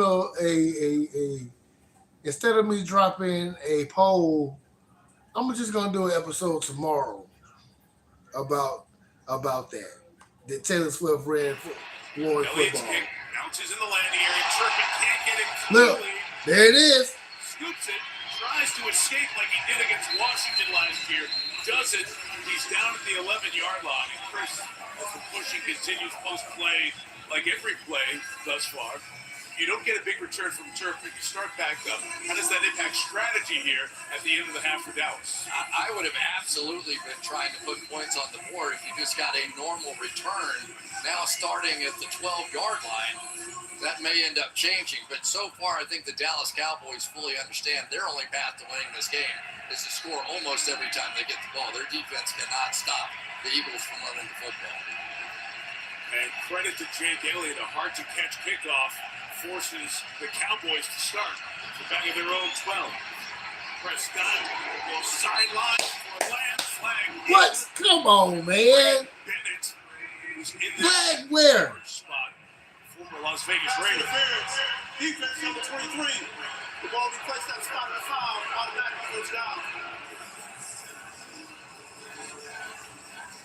[SPEAKER 8] instead of me dropping a poll, I'm just gonna do an episode tomorrow about that. Did Taylor Swift ruin football?
[SPEAKER 2] Bounces in the landing area. Turpin can't get it.
[SPEAKER 8] Look, there it is.
[SPEAKER 2] Scoops it. Tries to escape like he did against Washington last year. Does it. He's down at the 11-yard line. And Chris, as the pushing continues post-play, like every play thus far, you don't get a big return from Turpin. You start back up. How does that impact strategy here at the end of the half for Dallas?
[SPEAKER 1] I would have absolutely been trying to put points on the board if you just got a normal return. Now starting at the 12-yard line, that may end up changing. But so far, I think the Dallas Cowboys fully understand their only path to winning this game is to score almost every time they get the ball. Their defense cannot stop the Eagles from running the football.
[SPEAKER 2] And credit to Jake Elliott, a hard-to-catch kickoff forces the Cowboys to start the back of their own 12. Prescott will sideline for a land flag.
[SPEAKER 8] What? Come on, man.
[SPEAKER 2] Bennett, who's in
[SPEAKER 8] Flag where?
[SPEAKER 2] spot the Las Vegas Raiders. Defense number 23. The ball be placed at the spot of the foul. Automatically goes down.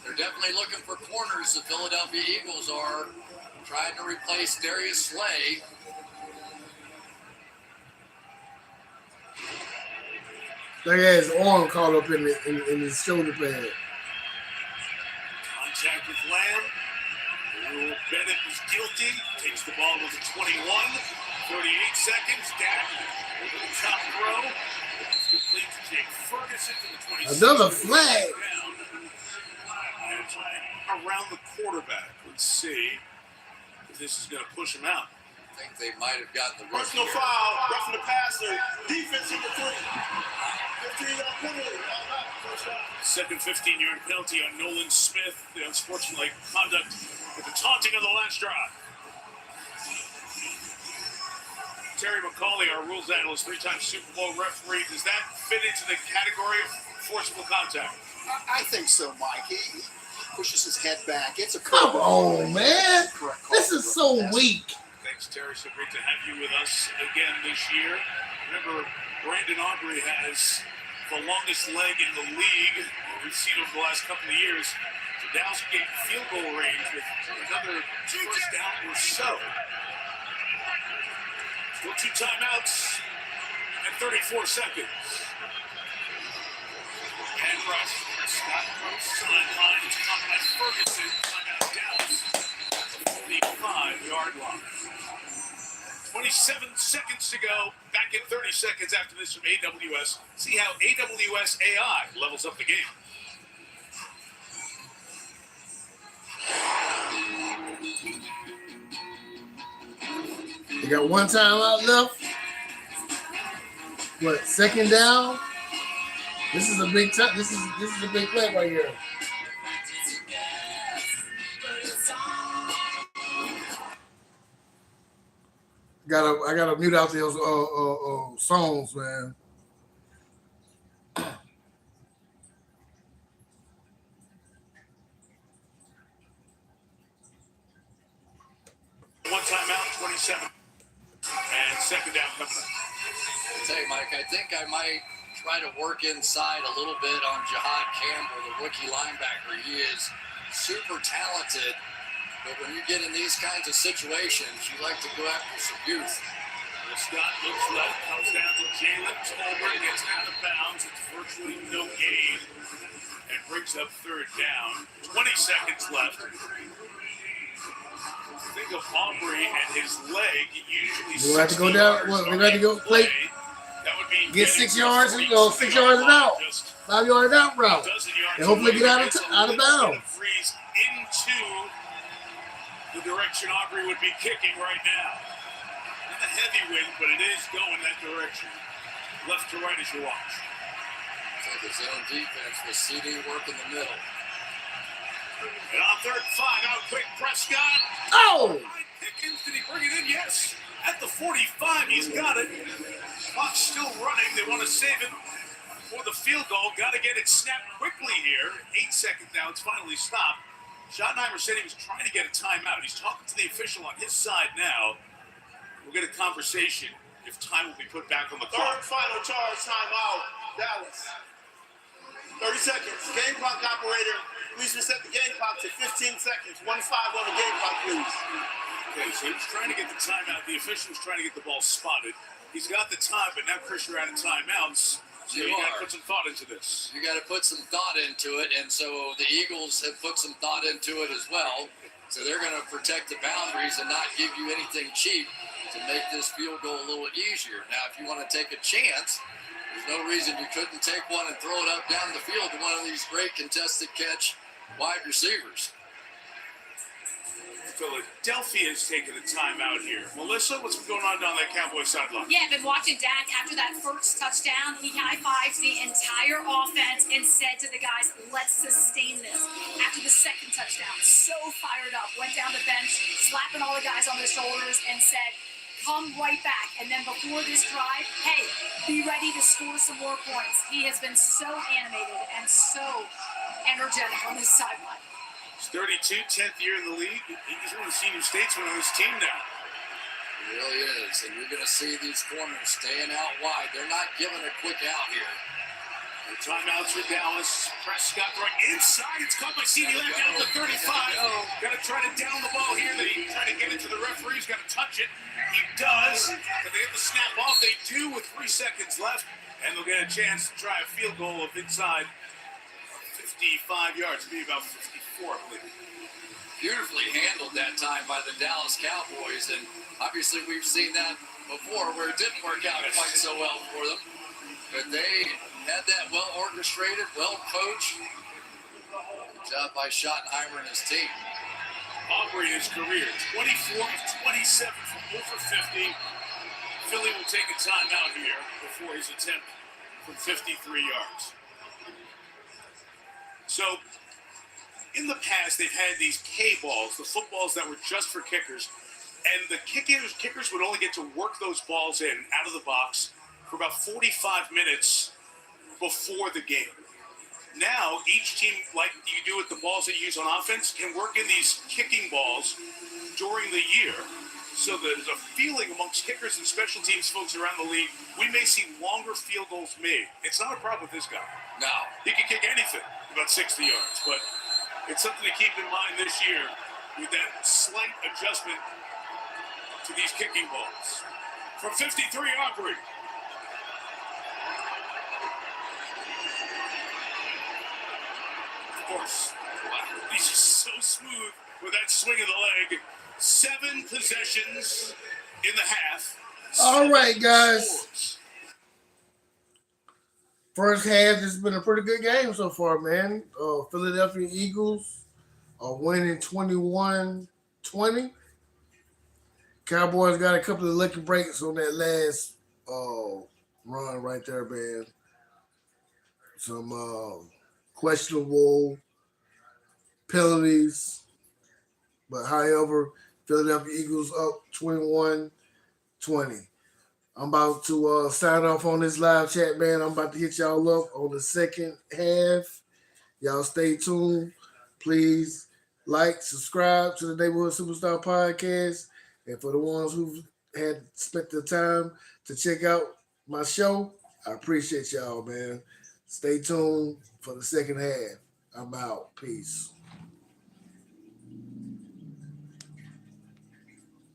[SPEAKER 1] They're definitely looking for corners. The Philadelphia Eagles are trying to replace Darius Slay.
[SPEAKER 8] They had his arm caught up in his shoulder pad.
[SPEAKER 2] Contact with Lamb. Bennett was guilty. Takes the ball to the 21. 38 seconds. Dak over the top throw. It's complete to Jake Ferguson to the 26.
[SPEAKER 8] Another flag.
[SPEAKER 2] Around the quarterback. Let's see if this is going to push him out.
[SPEAKER 1] I think they might have gotten the
[SPEAKER 2] Personal foul. Roughing the passer. Defense number 3. 15-yard penalty. Second 15-yard penalty on Nolan Smith. The unsportsmanlike conduct with the taunting of the last drive. Terry McCauley, our rules analyst, 3-time Super Bowl referee. Does that fit into the category of forcible contact?
[SPEAKER 15] I think so, Mike. He pushes his head back. It's a
[SPEAKER 8] Come on, man. This is so weak.
[SPEAKER 2] Thanks, Terry. So great to have you with us again this year. Remember, Brandon Aubrey has the longest leg in the league we've seen over the last couple of years. So Dallas getting field goal range with another first down or so. Still 2 timeouts and 34 seconds. And rush. Scott Brooks sideline. It's caught by Ferguson. Timeout Dallas. The 5-yard line. 27 seconds to go. Back in 30 seconds after this from AWS. See how AWS AI levels up the game.
[SPEAKER 8] You got 1 timeout left. What, second down? This is a big time. This is a big play right here. I gotta mute out those songs, man.
[SPEAKER 2] One timeout, 27. And second down coming up.
[SPEAKER 1] I tell you, Mike, I think I might try to work inside a little bit on Jihad Campbell, the rookie linebacker. He is super talented, but when you get in these kinds of situations, you like to go after some youth.
[SPEAKER 2] Scott looks left, comes down to Jalen Tolbert, gets out of bounds. It's virtually no gain and brings up third down. 20 seconds left. Think of Aubrey and his leg. Usually
[SPEAKER 8] we'll have to go down. We're going to go play.
[SPEAKER 2] That would be
[SPEAKER 8] get 6 yards and go 6 yards and out. 5 yard out route. And hopefully get out of bounds.
[SPEAKER 2] Freeze into the direction Aubrey would be kicking right now. Not a heavy wind, but it is going that direction. Left to right as you watch.
[SPEAKER 1] So the zone defense with CD work in the middle.
[SPEAKER 2] And on 3rd and 5, out quick, Prescott.
[SPEAKER 8] Oh!
[SPEAKER 2] Pickens, did he bring it in? Yes. At the 45, he's got it. Clock's still running. They want to save it for the field goal. Got to get it snapped quickly here. 8 seconds now. It's finally stopped. Schottenheimer said he was trying to get a timeout. He's talking to the official on his side now. We'll get a conversation if time will be put back on the clock.
[SPEAKER 16] Third final charge, timeout, Dallas. 30 seconds. Game clock operator, please reset the game clock to 15 seconds. 1-5 on the game clock, please.
[SPEAKER 2] Okay, so he's trying to get the timeout. The official's trying to get the ball spotted. He's got the time, but now, Chris, you're out of timeouts. So you got to put some thought into this.
[SPEAKER 1] You got to put some thought into it, and so the Eagles have put some thought into it as well. So they're going to protect the boundaries and not give you anything cheap to make this field goal a little easier. Now, if you want to take a chance, there's no reason you couldn't take one and throw it up down the field to one of these great contested catch wide receivers.
[SPEAKER 2] Philadelphia is taking a timeout here. Melissa, what's going on down that Cowboy sideline?
[SPEAKER 14] Yeah, I've been watching Dak after that first touchdown. He high-fives the entire offense and said to the guys, let's sustain this. After the second touchdown, so fired up, went down the bench, slapping all the guys on their shoulders and said, come right back. And then before this drive, hey, be ready to score some more points. He has been so animated and so energetic on this sideline.
[SPEAKER 2] He's 32, 10th year in the league. He's one of the senior statesmen on his team now.
[SPEAKER 1] really is. And you're going to see these corners staying out wide. They're not giving a quick out here.
[SPEAKER 2] The timeouts for Dallas. Prescott right inside. It's caught by CeeDee Lamb down to 35. Got to try to down the ball here. They try to get it to the referee. He's got to touch it. He does. But they get the snap off. They do with 3 seconds left. And they'll get a chance to try a field goal of inside 55 yards. Maybe about 54, I believe.
[SPEAKER 1] Beautifully handled that time by the Dallas Cowboys. And obviously we've seen that before where it didn't work out quite so well for them. But they had that well orchestrated, well coached. Good job by Schottenheimer and his team.
[SPEAKER 2] Aubrey in his career, 24 of 27 from over 50. Philly will take a timeout here before his attempt from 53 yards. So, in the past, they've had these K-balls, the footballs that were just for kickers, and the kickers would only get to work those balls in out of the box for about 45 minutes before the game. Now, each team, like you do with the balls that you use on offense, can work in these kicking balls during the year. So there's a feeling amongst kickers and special teams folks around the league, we may see longer field goals made. It's not a problem with this guy.
[SPEAKER 1] No.
[SPEAKER 2] He can kick anything about 60 yards, but it's something to keep in mind this year with that slight adjustment to these kicking balls. From 53, Aubrey. Of course, he's just so smooth with that swing of the leg. 7 possessions in the half.
[SPEAKER 8] All right, guys. First half has been a pretty good game so far, man. Philadelphia Eagles are winning 21-20. Cowboys got a couple of lucky breaks on that last run right there, man. Some questionable penalties. But however, Philadelphia Eagles up 21-20. I'm about to sign off on this live chat, man. I'm about to hit y'all up on the second half. Y'all stay tuned. Please like, subscribe to the Neighborhood Superstar Podcast. And for the ones who've had spent the time to check out my show, I appreciate y'all, man. Stay tuned for the second half. I'm out. Peace.